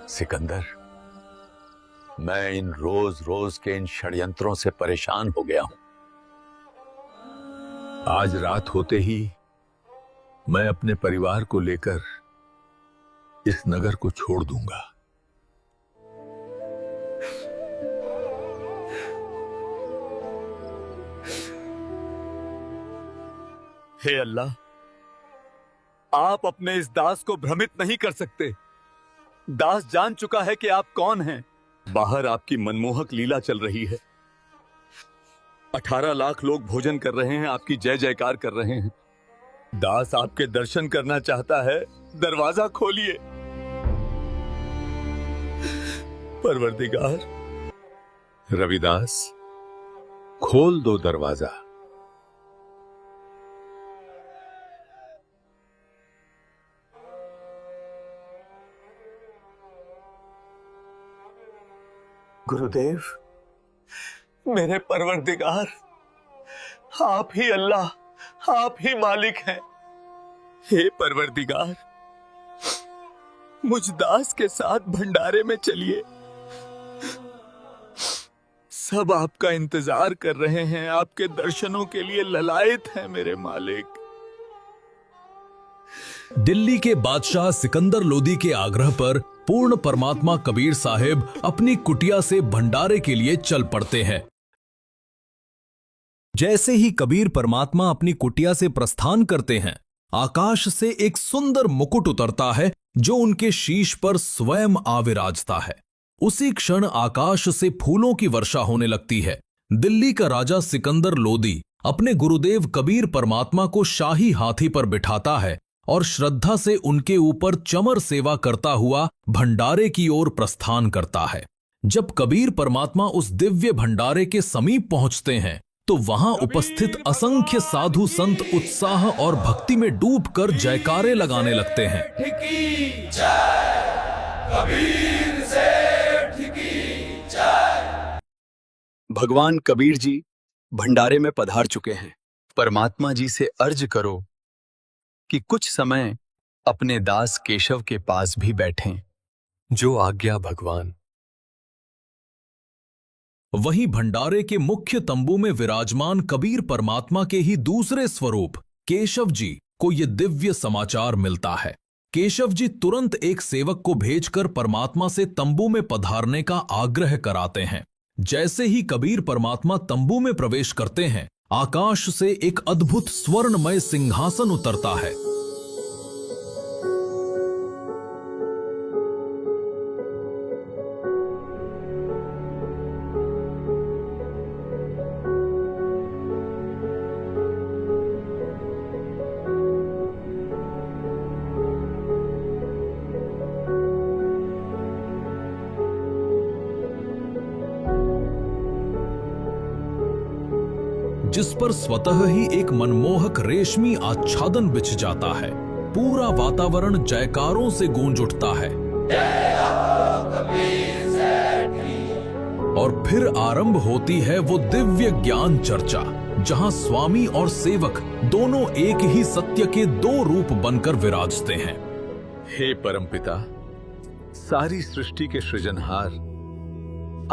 सिकंदर, मैं इन रोज रोज के इन षड्यंत्रों से परेशान हो गया हूं। आज रात होते ही मैं अपने परिवार को लेकर इस नगर को छोड़ दूंगा। हे अल्लाह, आप अपने इस दास को भ्रमित नहीं कर सकते। दास जान चुका है कि आप कौन हैं। बाहर आपकी मनमोहक लीला चल रही है। 18 लाख लोग भोजन कर रहे हैं, आपकी जय जयकार कर रहे हैं। दास आपके दर्शन करना चाहता है, दरवाजा खोलिए। परवरदिगार। रविदास, खोल दो दरवाजा। गुरुदेव, मेरे परवरदिगार, आप ही अल्लाह, आप ही मालिक हैं। हे परवरदिगार, मुझ दास के साथ भंडारे में चलिए। सब आपका इंतजार कर रहे हैं, आपके दर्शनों के लिए ललायत हैं मेरे मालिक। दिल्ली के बादशाह सिकंदर लोदी के आग्रह पर पूर्ण परमात्मा कबीर साहिब अपनी कुटिया से भंडारे के लिए चल पड़ते हैं। जैसे ही कबीर परमात्मा अपनी कुटिया से प्रस्थान करते हैं, आकाश से एक सुंदर मुकुट उतरता है जो उनके शीश पर स्वयं आविराजता है। उसी क्षण आकाश से फूलों की वर्षा होने लगती है। दिल्ली का राजा सिकंदर लोदी अपने गुरुदेव कबीर परमात्मा को शाही हाथी पर बिठाता है और श्रद्धा से उनके ऊपर चमर सेवा करता हुआ भंडारे की ओर प्रस्थान करता है। जब कबीर परमात्मा उस दिव्य भंडारे के समीप पहुंचते हैं तो वहां उपस्थित असंख्य साधु संत उत्साह और भक्ति में डूबकर जयकारे लगाने लगते हैं। भगवान कबीर जी भंडारे में पधार चुके हैं। परमात्मा जी से अर्ज करो कि कुछ समय अपने दास केशव के पास भी बैठें। जो आज्ञा भगवान। वहीं भंडारे के मुख्य तंबू में विराजमान कबीर परमात्मा के ही दूसरे स्वरूप केशव जी को यह दिव्य समाचार मिलता है। केशव जी तुरंत एक सेवक को भेजकर परमात्मा से तंबू में पधारने का आग्रह कराते हैं। जैसे ही कबीर परमात्मा तंबू में प्रवेश करते हैं, आकाश से एक अद्भुत स्वर्णमय सिंहासन उतरता है। जिस पर स्वतः ही एक मनमोहक रेशमी आच्छादन बिछ जाता है। पूरा वातावरण जयकारों से गूंज उठता है और फिर आरंभ होती है वो दिव्य ज्ञान चर्चा, जहां स्वामी और सेवक दोनों एक ही सत्य के दो रूप बनकर विराजते हैं। हे परमपिता, सारी सृष्टि के सृजनहार,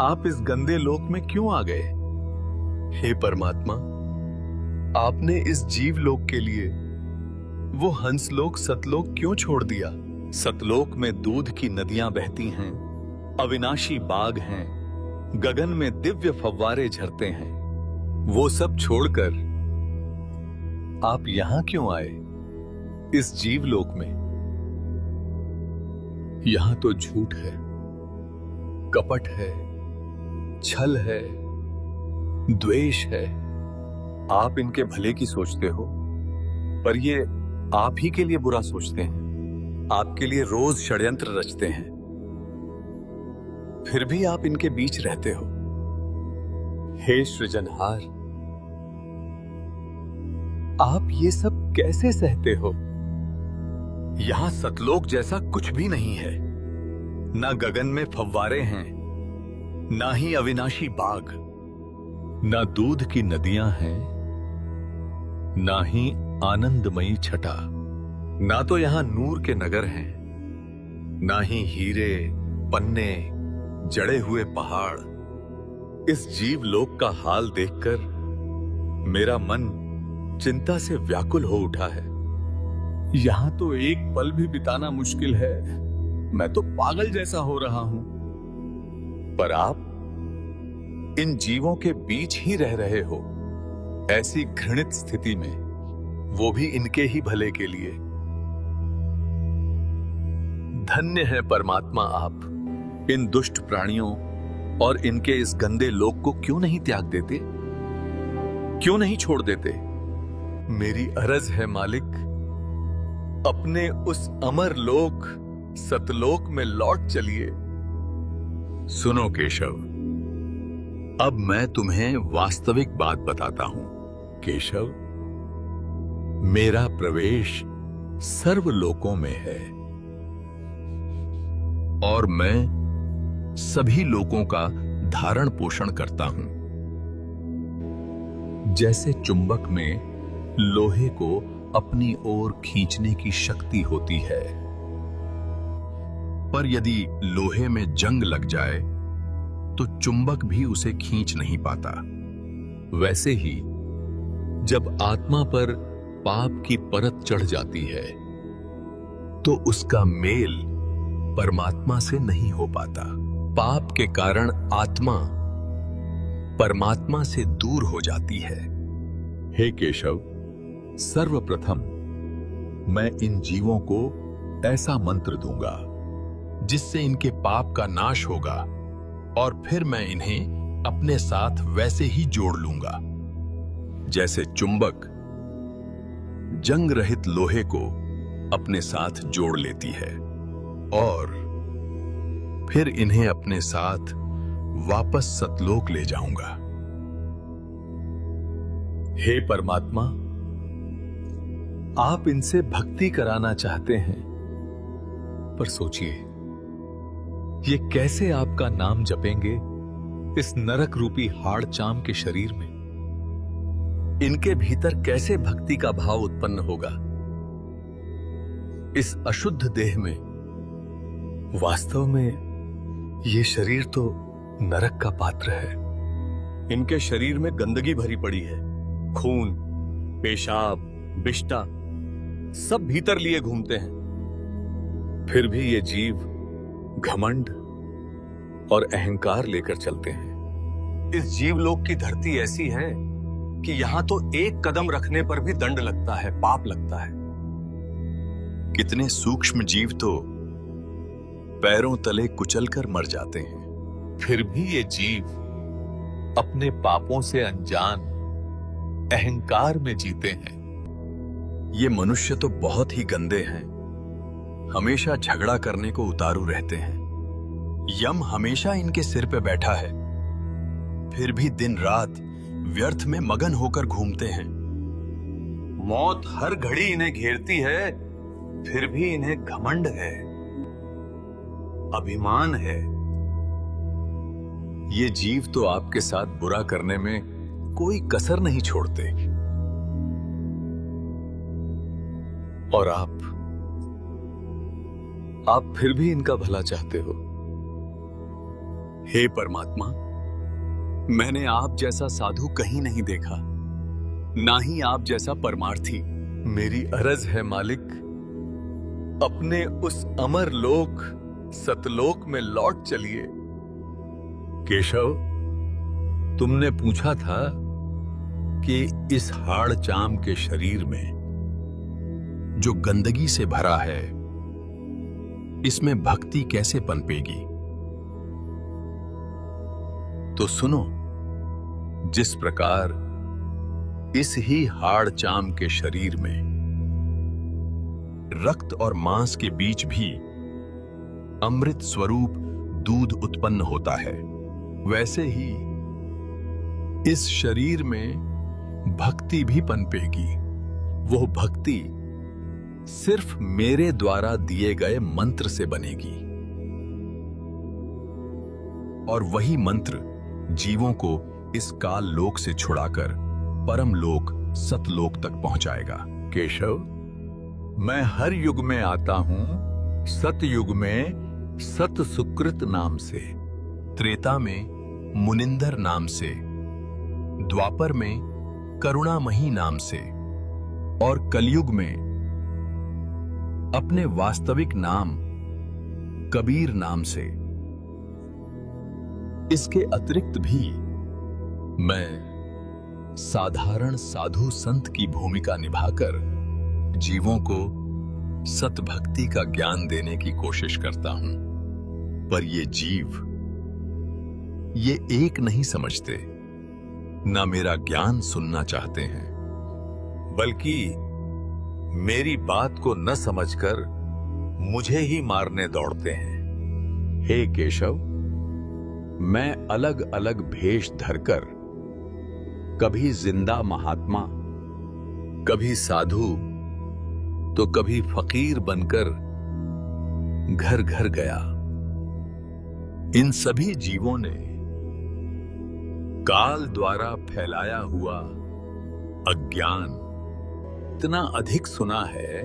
आप इस गंदे लोक में क्यों आ गए? हे परमात्मा, आपने इस जीव लोक के लिए वो हंसलोक सतलोक क्यों छोड़ दिया? सतलोक में दूध की नदियां बहती हैं, अविनाशी बाग हैं, गगन में दिव्य फव्वारे झरते हैं। वो सब छोड़कर आप यहां क्यों आए, इस जीव लोक में? यहां तो झूठ है, कपट है, छल है, द्वेष है। आप इनके भले की सोचते हो, पर ये आप ही के लिए बुरा सोचते हैं। आपके लिए रोज षड्यंत्र रचते हैं, फिर भी आप इनके बीच रहते हो। हे सृजनहार, आप ये सब कैसे सहते हो? यहां सतलोक जैसा कुछ भी नहीं है। ना गगन में फव्वारे हैं, ना ही अविनाशी बाग, ना दूध की नदियां हैं, ना ही आनंदमयी छटा। ना तो यहां नूर के नगर हैं, ना ही हीरे पन्ने जड़े हुए पहाड़। इस जीव लोक का हाल देखकर मेरा मन चिंता से व्याकुल हो उठा है। यहां तो एक पल भी बिताना मुश्किल है। मैं तो पागल जैसा हो रहा हूं। पर आप इन जीवों के बीच ही रह रहे हो, ऐसी घृणित स्थिति में, वो भी इनके ही भले के लिए। धन्य है परमात्मा आप। इन दुष्ट प्राणियों और इनके इस गंदे लोक को क्यों नहीं त्याग देते, क्यों नहीं छोड़ देते? मेरी अरज है मालिक, अपने उस अमर लोक सतलोक में लौट चलिए। सुनो केशव, अब मैं तुम्हें वास्तविक बात बताता हूं। केशव, मेरा प्रवेश सर्व लोकों में है और मैं सभी लोकों का धारण पोषण करता हूं। जैसे चुंबक में लोहे को अपनी ओर खींचने की शक्ति होती है, पर यदि लोहे में जंग लग जाए तो चुंबक भी उसे खींच नहीं पाता। वैसे ही जब आत्मा पर पाप की परत चढ़ जाती है तो उसका मेल परमात्मा से नहीं हो पाता। पाप के कारण आत्मा परमात्मा से दूर हो जाती है। हे केशव, सर्वप्रथम मैं इन जीवों को ऐसा मंत्र दूंगा जिससे इनके पाप का नाश होगा और फिर मैं इन्हें अपने साथ वैसे ही जोड़ लूंगा जैसे चुंबक जंग रहित लोहे को अपने साथ जोड़ लेती है, और फिर इन्हें अपने साथ वापस सतलोक ले जाऊंगा। हे परमात्मा, आप इनसे भक्ति कराना चाहते हैं, पर सोचिए ये कैसे आपका नाम जपेंगे इस नरक रूपी हाड़ चाम के शरीर में? इनके भीतर कैसे भक्ति का भाव उत्पन्न होगा इस अशुद्ध देह में? वास्तव में ये शरीर तो नरक का पात्र है। इनके शरीर में गंदगी भरी पड़ी है, खून, पेशाब, बिष्टा सब भीतर लिए घूमते हैं। फिर भी ये जीव घमंड और अहंकार लेकर चलते हैं। इस जीवलोक की धरती ऐसी है कि यहां तो एक कदम रखने पर भी दंड लगता है, पाप लगता है। कितने सूक्ष्म जीव तो पैरों तले कुचलकर मर जाते हैं। फिर भी ये जीव अपने पापों से अनजान अहंकार में जीते हैं। ये मनुष्य तो बहुत ही गंदे हैं, हमेशा झगड़ा करने को उतारू रहते हैं। यम हमेशा इनके सिर पे बैठा है, फिर भी दिन रात व्यर्थ में मगन होकर घूमते हैं। मौत हर घड़ी इन्हें घेरती है, फिर भी इन्हें घमंड है, अभिमान है। ये जीव तो आपके साथ बुरा करने में कोई कसर नहीं छोड़ते, और आप फिर भी इनका भला चाहते हो। हे परमात्मा, मैंने आप जैसा साधु कहीं नहीं देखा, ना ही आप जैसा परमार्थी। मेरी अर्ज है मालिक, अपने उस अमर लोक सतलोक में लौट चलिए। केशव, तुमने पूछा था कि इस हाड़ चाम के शरीर में जो गंदगी से भरा है, इसमें भक्ति कैसे पनपेगी? तो सुनो, जिस प्रकार इस ही हाड़ चाम के शरीर में रक्त और मांस के बीच भी अमृत स्वरूप दूध उत्पन्न होता है, वैसे ही इस शरीर में भक्ति भी पनपेगी। वो भक्ति सिर्फ मेरे द्वारा दिए गए मंत्र से बनेगी, और वही मंत्र जीवों को इस काल लोक से छुड़ाकर परम लोक सतलोक तक पहुंचाएगा। केशव, मैं हर युग में आता हूं, सतयुग में सत सुकृत नाम से, त्रेता में मुनिंदर नाम से, द्वापर में करुणामयी नाम से, और कलयुग में अपने वास्तविक नाम कबीर नाम से। इसके अतिरिक्त भी मैं साधारण साधु संत की भूमिका निभाकर जीवों को सतभक्ति का ज्ञान देने की कोशिश करता हूं, पर ये जीव ये एक नहीं समझते, ना मेरा ज्ञान सुनना चाहते हैं, बल्कि मेरी बात को न समझकर मुझे ही मारने दौड़ते हैं। हे केशव, मैं अलग अलग भेष धरकर कभी जिंदा महात्मा, कभी साधु, तो कभी फकीर बनकर घर घर गया। इन सभी जीवों ने काल द्वारा फैलाया हुआ अज्ञान इतना अधिक सुना है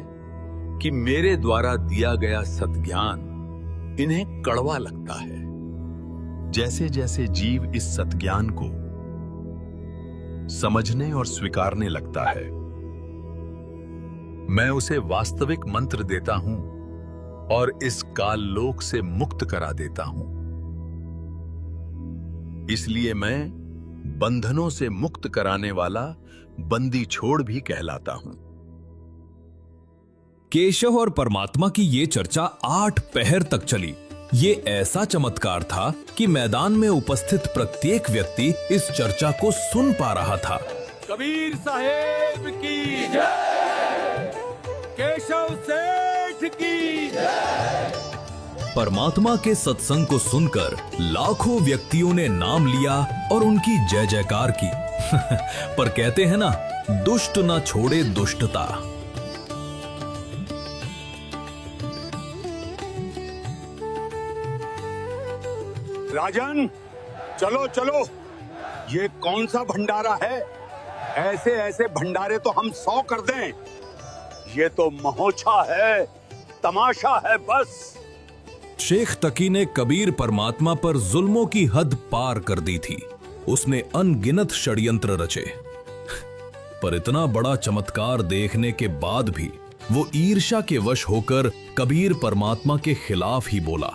कि मेरे द्वारा दिया गया सत्ज्ञान इन्हें कड़वा लगता है। जैसे जैसे जीव इस सत्ज्ञान को समझने और स्वीकारने लगता है, मैं उसे वास्तविक मंत्र देता हूं और इस काल लोक से मुक्त करा देता हूं। इसलिए मैं बंधनों से मुक्त कराने वाला बंदी छोड़ भी कहलाता हूं। केशव और परमात्मा की ये चर्चा 8 पहर तक चली। ये ऐसा चमत्कार था कि मैदान में उपस्थित प्रत्येक व्यक्ति इस चर्चा को सुन पा रहा था। कबीर साहेब की जय, केशव सेठ की जय। परमात्मा के सत्संग को सुनकर लाखों व्यक्तियों ने नाम लिया और उनकी जय जयकार की। पर कहते हैं ना, दुष्ट ना छोड़े दुष्टता। राजन, चलो चलो, ये कौन सा भंडारा है? ऐसे ऐसे भंडारे तो हम 100 कर दें। ये तो महोत्सव है, तमाशा है बस। शेख तकी ने कबीर परमात्मा पर जुल्मों की हद पार कर दी थी। उसने अनगिनत षड्यंत्र रचे, पर इतना बड़ा चमत्कार देखने के बाद भी वो ईर्ष्या के वश होकर कबीर परमात्मा के खिलाफ ही बोला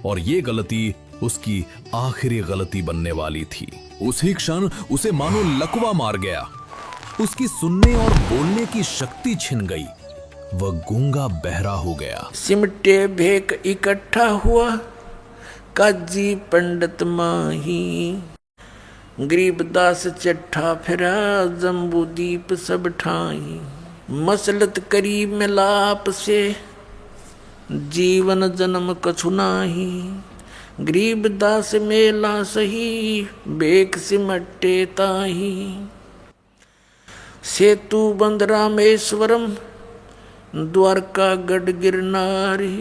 और ये गलती उसकी आखिरी गलती बनने वाली थी। उसी क्षण उसे मानो लकवा मार गया। उसकी सुनने और बोलने की शक्ति छिन गई। वह गूंगा बहरा हो गया। सिमटे भेक इकट्ठा हुआ काजी पंडित माही, गरीबदास चट्ठा फिरा जम्बूदीप सब ठाई। मसलत करीब मिलाप से जीवन जन्म कछु नाही, गरीबदास मेला सही बेक सिमटे ताही। सेतु बंद रामेश्वरम द्वारका गढ़ गिरनारी,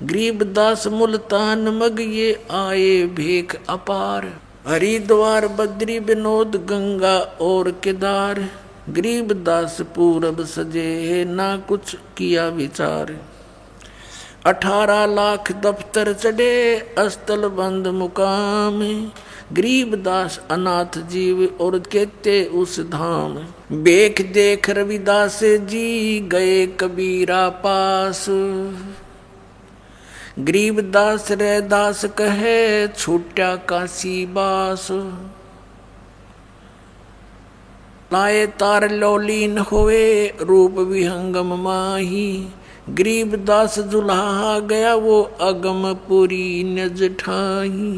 गरीबदास मुल्तान मग ये आए भेक अपार। हरिद्वार बद्री विनोद गंगा और केदार, गरीबदास पूरब सजे ना कुछ किया विचार। 18 लाख दफ्तर चढ़े अस्तल बंद मुकाम, गरीबदास अनाथ जीव और कहते उस धाम। बेख देख रविदास जी गए कबीरा पास, गरीबदास रैदास कहे छूटा काशी बास। लाए तार लौलीन होए रूप विहंगम माही, गरीबदास दुल्हा गया वो अगमपुरी नज ठाही।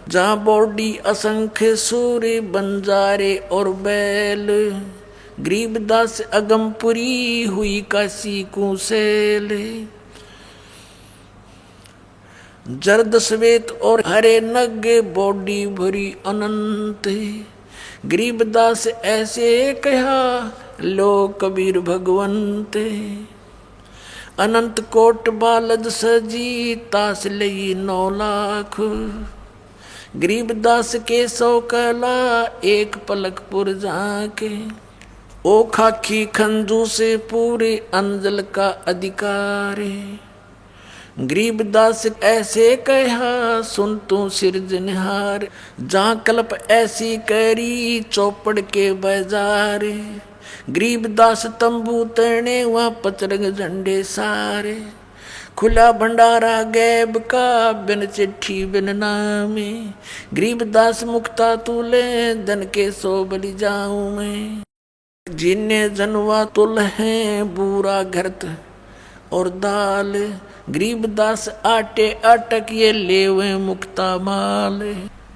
जहाँ बॉडी असंख्य सूर्य बंजारे और बैल, गरीबदास अगमपुरी हुई काशी कुसेल। जर्द श्वेत और हरे नग बॉडी भरी अनंत, गरीबदास ऐसे कहा लो कबीर भगवंत। अनंत कोट बालद सजी तास लई 9 लाख, गरीबदास के 100 कला एक पलकपुर जाके। ओ खाकी खंजू से पूरे अंजल का अधिकार, गरीबदास ऐसे कहा सुन तू सिरजनहार। जहाँ कल्प ऐसी करी चौपड़ के बाजार, गरीबदास तंबू तने वहाँ पचरंग झंडे सारे। खुला भंडारा गैब का बिन चिट्ठी बिन नामे, गरीबदास मुक्ता तुले धन के 100 बलि जाऊं मैं। जिन्ने जनवा तुल है बूरा घरत और दाल, गरीबदास आटे अटक ये लेवे मुक्ता माल।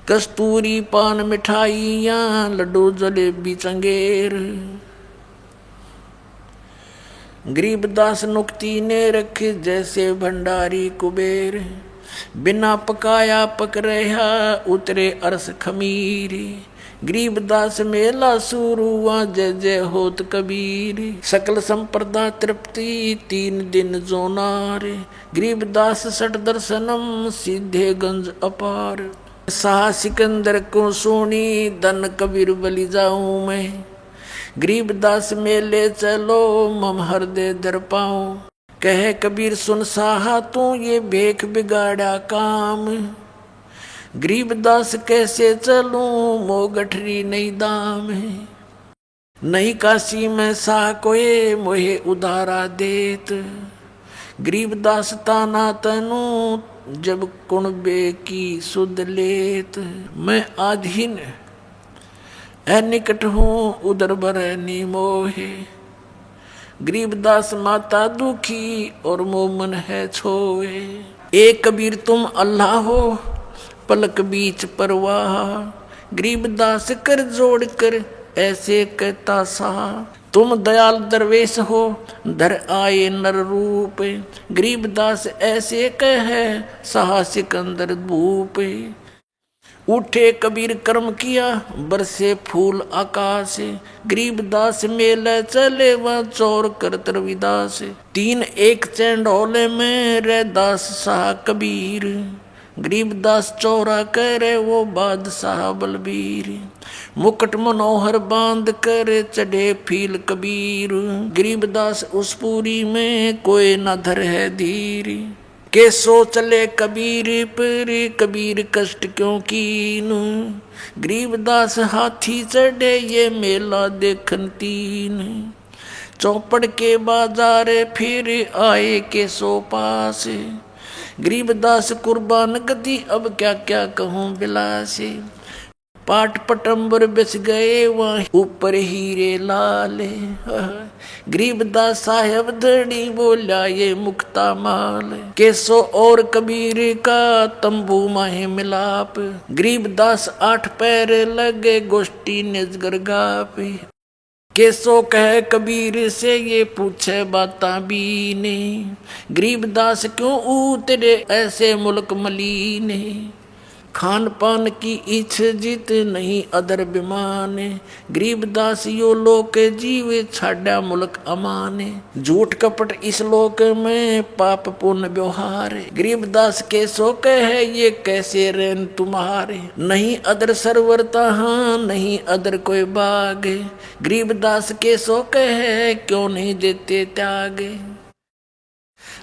कस्तूरी पान मिठाइयाँ लड्डू जलेबी चंगेर, गरीबदास नुक्ती ने रखे जैसे भंडारी कुबेर। बिना पकाया पक रहा उतरे अरस खमीरी, गरीबदास मेला शुरू हुआ जय जय होत कबीर। सकल संप्रदा तृप्ति 3 दिन जोनार, गरीबदास सठ दर्शनम सीधे गंज अपार। शाह सिकंदर को सोनी धन कबीर बलि जाऊं मैं, गरीबदास मेले चलो मम हृदय दर पाऊं। कहे कबीर सुन साहा तू ये भेख बिगाड़ा काम, गरीबदास कैसे चलूं मो गठरी नहीं दाम है। नहीं काशी में सा कोई मोहे उधारा देत, गरीबदास ताना तनु जब कुणबे की सुध लेत। मैं आधीन निकट हूँ उदर भरनी मोहे, गरीबदास माता दुखी और मोमन है छोए। एक कबीर तुम अल्लाह हो पलक बीच परवाह, गरीबदास कर जोड़ कर ऐसे कहता सा। तुम दयाल दरवेश हो धर आए नर रूप, गरीबदास ऐसे कहे साहा सिकंदर भूप। उठे कबीर कर्म किया बरसे फूल आकाश, गरीबदास मेले चले वह चौर कर रविदास। 3 एक चंडोले में रैदास साह कबीर, गरीबदास चौरा करे वो बादशाह बलबीर। मुकुट मनोहर बांध कर चढ़े फील कबीर, गरीबदास उस पूरी में कोई न धर है धीर। के सो चले कबीर पर कबीर कष्ट क्यों कीन, गरीबदास हाथी चढ़े ये मेला देखन 3। चौपड़ के बाजार फिर आए के सो पास, गरीबदास कुर्बान गति अब क्या क्या कहूँ बिलासे। पाट पटंबर बस गए वहाँ ऊपर हीरे लाल, गरीबदास साहब धड़ी बोला ये मुक्ता माल। केसो और कबीर का तंबू माहे मिलाप, गरीबदास 8 पैर लगे गोष्ठी निजगर गाप। केसो कह कबीर से ये पूछे बाता बीने, गरीबदास क्यों उतरे ऐसे मुल्क मलीने। खान पान की इच्छ जित नहीं अदर बिमाने, गरीबदास यो लोक जीवे छाड़ा मुल्क अमाने। झूठ कपट इस लोक में पाप पुण्य व्यवहार, गरीबदास के सो कहे ये कैसे रैन तुम्हारे। नहीं अदर सरवरता हाँ नहीं अदर कोई बाग, गरीबदास के सो कहे क्यों नहीं देते त्याग।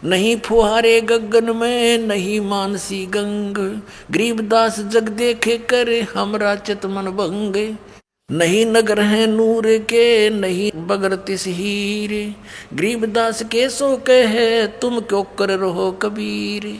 नहीं फुहारे गगन में नहीं मानसी गंग, गरीबदास जग देखे करे हमरा चितमन भंग। नहीं नगर है नूर के नहीं बगर तिस हीरे, गरीबदास के सो कहे तुम क्यों कर रहो कबीर।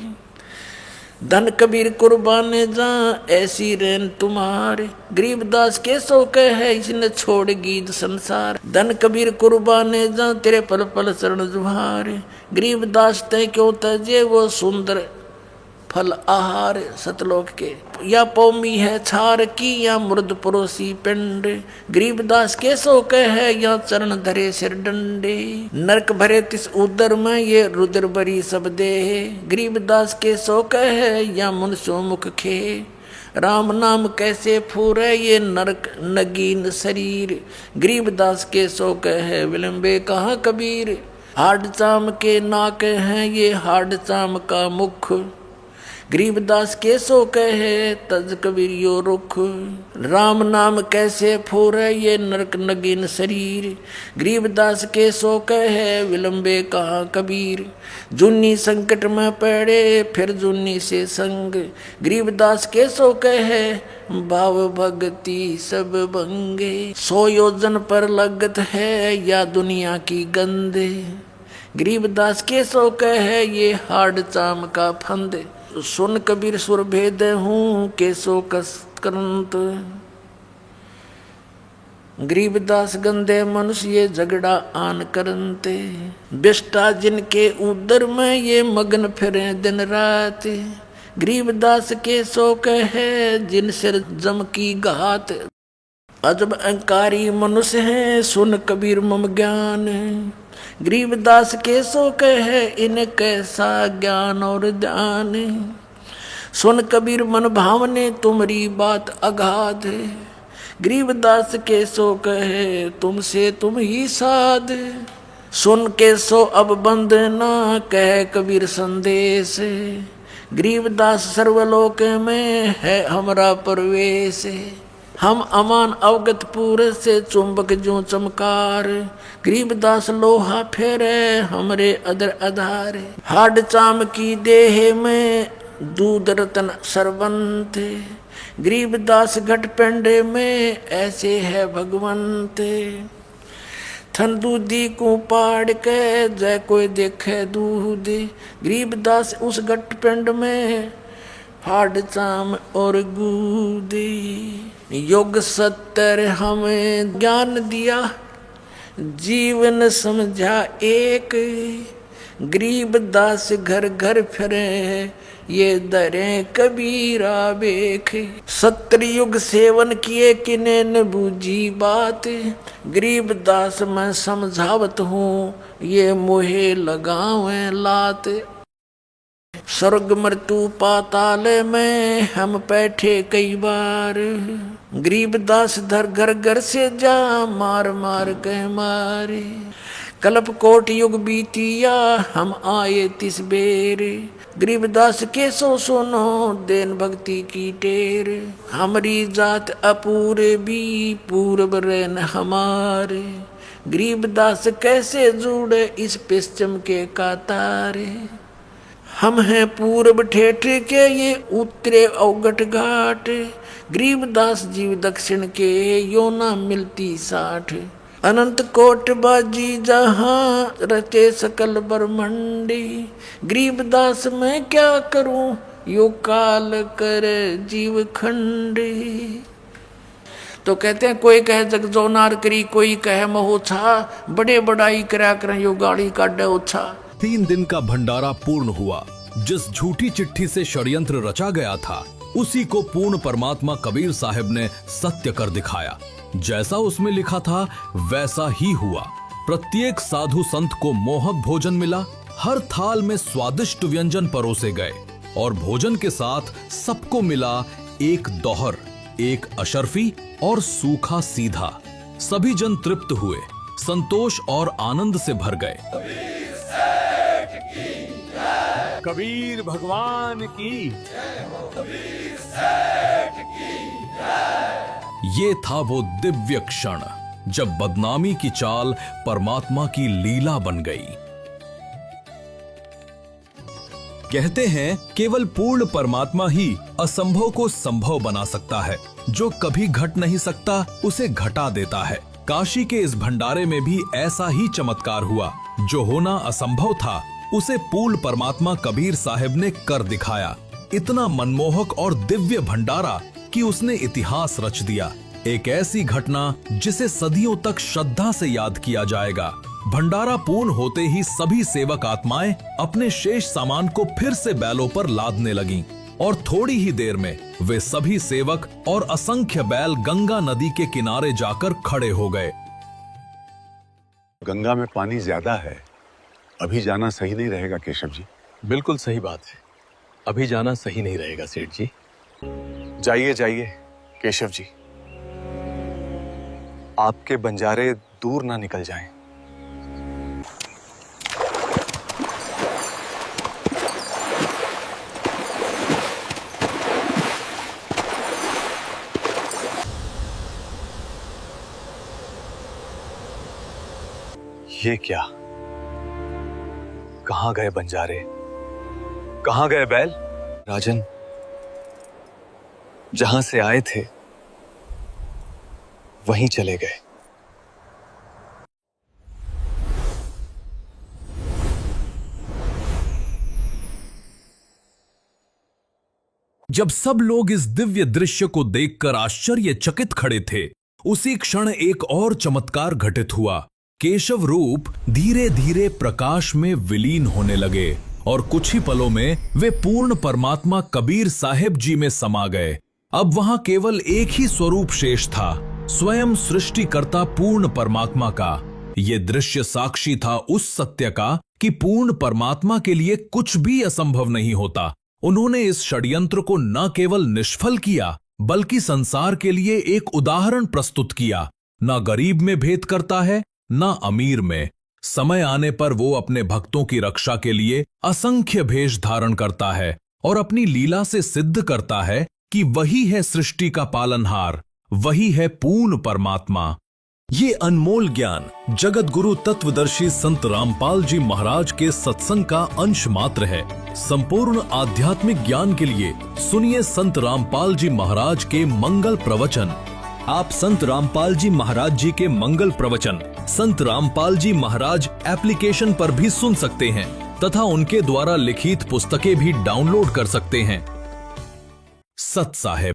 धन कबीर कुर्बान जा ऐसी रैन तुम्हारे, गरीबदास के सो कहे इसने छोड़ गीत संसार। धन कबीर कुर्बान जा तेरे पल पल शरण जुहारे, गरीबदास ते क्यों तजे वो सुंदर फल आहार। सतलोक के या पौमी है छार की या मुर्द परोसी पिंड, गरीबदास के सो कहे या चरण धरे सिर डंडे। नरक भरे तिस उदर में ये रुद्र बरी सब दे, गरीबदास के सो कहे या मुनसो मुख खे। राम नाम कैसे फूरे ये नरक नगीन शरीर, गरीबदास के सो कहे विलंबे कहाँ कबीर। हाड चाम के नाक हैं ये हाड चाम का मुख, गरीबदास के सो कहे तज कबीर यो रुख। राम नाम कैसे फूरे ये नरक नगीन शरीर, गरीबदास के सो कहे विलंबे कहाँ कबीर। जुन्नी संकट में पड़े फिर जुन्नी से संग, गरीबदास के सो कहे भाव भक्ति सब भंगे। 100 योजन पर लगत है या दुनिया की गंदे, गरीबदास के सो कहे ये हाड चाम का फंदे। सुन कबीर सुर भेद हूँ केसो कस करंत, गरीबदास गंदे मनुष्य ये झगड़ा आन करंते। बिष्टा जिनके उदर में ये मगन फिरे दिन रात, गरीबदास के सो कहे जिन सिर जम की घात। अजब अहंकारी मनुष्य है सुन कबीर मम ज्ञान, गरीबदास के सो कहे इन कैसा ज्ञान और ध्यान। सुन कबीर मन भावने तुम्हारी बात अगाध, गरीबदास के सो कहे तुमसे तुम ही साध। सुन के सो अब बंद ना कहे कबीर संदेश, गरीबदास सर्वलोक में है हमरा प्रवेश। हम अमान अवगत पूरे से चुंबक जो चमकार, गरीबदास लोहा फेरे हमरे अदर आधार। हाड चाम की देह में दूध रतन सरवंत, गरीबदास घट पेंडे में ऐसे है भगवंत। थन दूधी को पाड़ के जय कोई देखे दूध, गरीबदास उस घट पेंड में हाड चाम और गूदी। योग सत्तर हमें ज्ञान दिया जीवन समझा एक, गरीबदास घर घर फिरे ये दरे कबीरा बेख। 70 युग सेवन किए किने न बूझी बात, गरीबदास मैं समझावत हूँ ये मोहे लगावे लात। स्वर्ग मृत्यु पाताल में हम बैठे कई बार, गरीबदास धर घर घर से जा मार मार के मारे। कल्प कोट युग बीतिया हम आए तिस बेर, गरीबदास के सो सुनो देन भक्ति की टेर। हमारी जात अपूरे भी पूर्व रेन हमारे, गरीबदास कैसे जुड़े इस पश्चिम के कातारे। हम हैं पूर्व ठेठ के ये उत्तरे अवगट घाट, गरीबदास जीव दक्षिण के यो ना मिलती साठ। अनंत कोट बाजी जहाँ रचे सकल ब्रह्मंडी, गरीबदास मैं क्या करूं यो काल कर जीव खंडी। तो कहते हैं कोई कहे जग जोनार करी, कोई कहे महोछा, बड़े बड़ाई करा कर यो गाड़ी काटे ओछा। 3 दिन का भंडारा पूर्ण हुआ। जिस झूठी चिट्ठी से षड्यंत्र रचा गया था उसी को पूर्ण परमात्मा कबीर साहब ने सत्य कर दिखाया। जैसा उसमें लिखा था वैसा ही हुआ। प्रत्येक साधु संत को मोहक भोजन मिला। हर थाल में स्वादिष्ट व्यंजन परोसे गए और भोजन के साथ सबको मिला एक दोहर, एक अशर्फी और सूखा सीधा। सभी जन तृप्त हुए, संतोष और आनंद से भर गए। कबीर भगवान की। ये था वो दिव्य क्षण जब बदनामी की चाल परमात्मा की लीला बन गई। कहते हैं केवल पूर्ण परमात्मा ही असंभव को संभव बना सकता है। जो कभी घट नहीं सकता उसे घटा देता है। काशी के इस भंडारे में भी ऐसा ही चमत्कार हुआ। जो होना असंभव था उसे पूर्ण परमात्मा कबीर साहब ने कर दिखाया। इतना मनमोहक और दिव्य भंडारा कि उसने इतिहास रच दिया। एक ऐसी घटना जिसे सदियों तक श्रद्धा से याद किया जाएगा। भंडारा पूर्ण होते ही सभी सेवक आत्माएं अपने शेष सामान को फिर से बैलों पर लादने लगीं और थोड़ी ही देर में वे सभी सेवक और असंख्य बैल गंगा नदी के किनारे जाकर खड़े हो गए। गंगा में पानी ज्यादा है, अभी जाना सही नहीं रहेगा केशव जी। बिल्कुल सही बात है, अभी जाना सही नहीं रहेगा सेठ जी। जाइए जाइए केशव जी, आपके बंजारे दूर ना निकल जाएं। ये क्या, कहां गए बंजारे, कहां गए बैल? राजन, जहां से आए थे वहीं चले गए। जब सब लोग इस दिव्य दृश्य को देखकर आश्चर्यचकित खड़े थे, उसी क्षण एक और चमत्कार घटित हुआ। केशव रूप धीरे धीरे प्रकाश में विलीन होने लगे और कुछ ही पलों में वे पूर्ण परमात्मा कबीर साहिब जी में समा गए। अब वहां केवल एक ही स्वरूप शेष था, स्वयं सृष्टिकर्ता पूर्ण परमात्मा का। ये दृश्य साक्षी था उस सत्य का कि पूर्ण परमात्मा के लिए कुछ भी असंभव नहीं होता। उन्होंने इस षड्यंत्र को न केवल निष्फल किया बल्कि संसार के लिए एक उदाहरण प्रस्तुत किया। न गरीब में भेद करता है न अमीर में। समय आने पर वो अपने भक्तों की रक्षा के लिए असंख्य भेष धारण करता है और अपनी लीला से सिद्ध करता है कि वही है सृष्टि का पालनहार, वही है पूर्ण परमात्मा। ये अनमोल ज्ञान जगत गुरु तत्वदर्शी संत रामपाल जी महाराज के सत्संग का अंश मात्र है। संपूर्ण आध्यात्मिक ज्ञान के लिए सुनिए संत रामपाल जी महाराज के मंगल प्रवचन। आप संत रामपाल जी महाराज जी के मंगल प्रवचन संत रामपाल जी महाराज एप्लीकेशन पर भी सुन सकते हैं तथा उनके द्वारा लिखित पुस्तकें भी डाउनलोड कर सकते हैं। सत साहिब।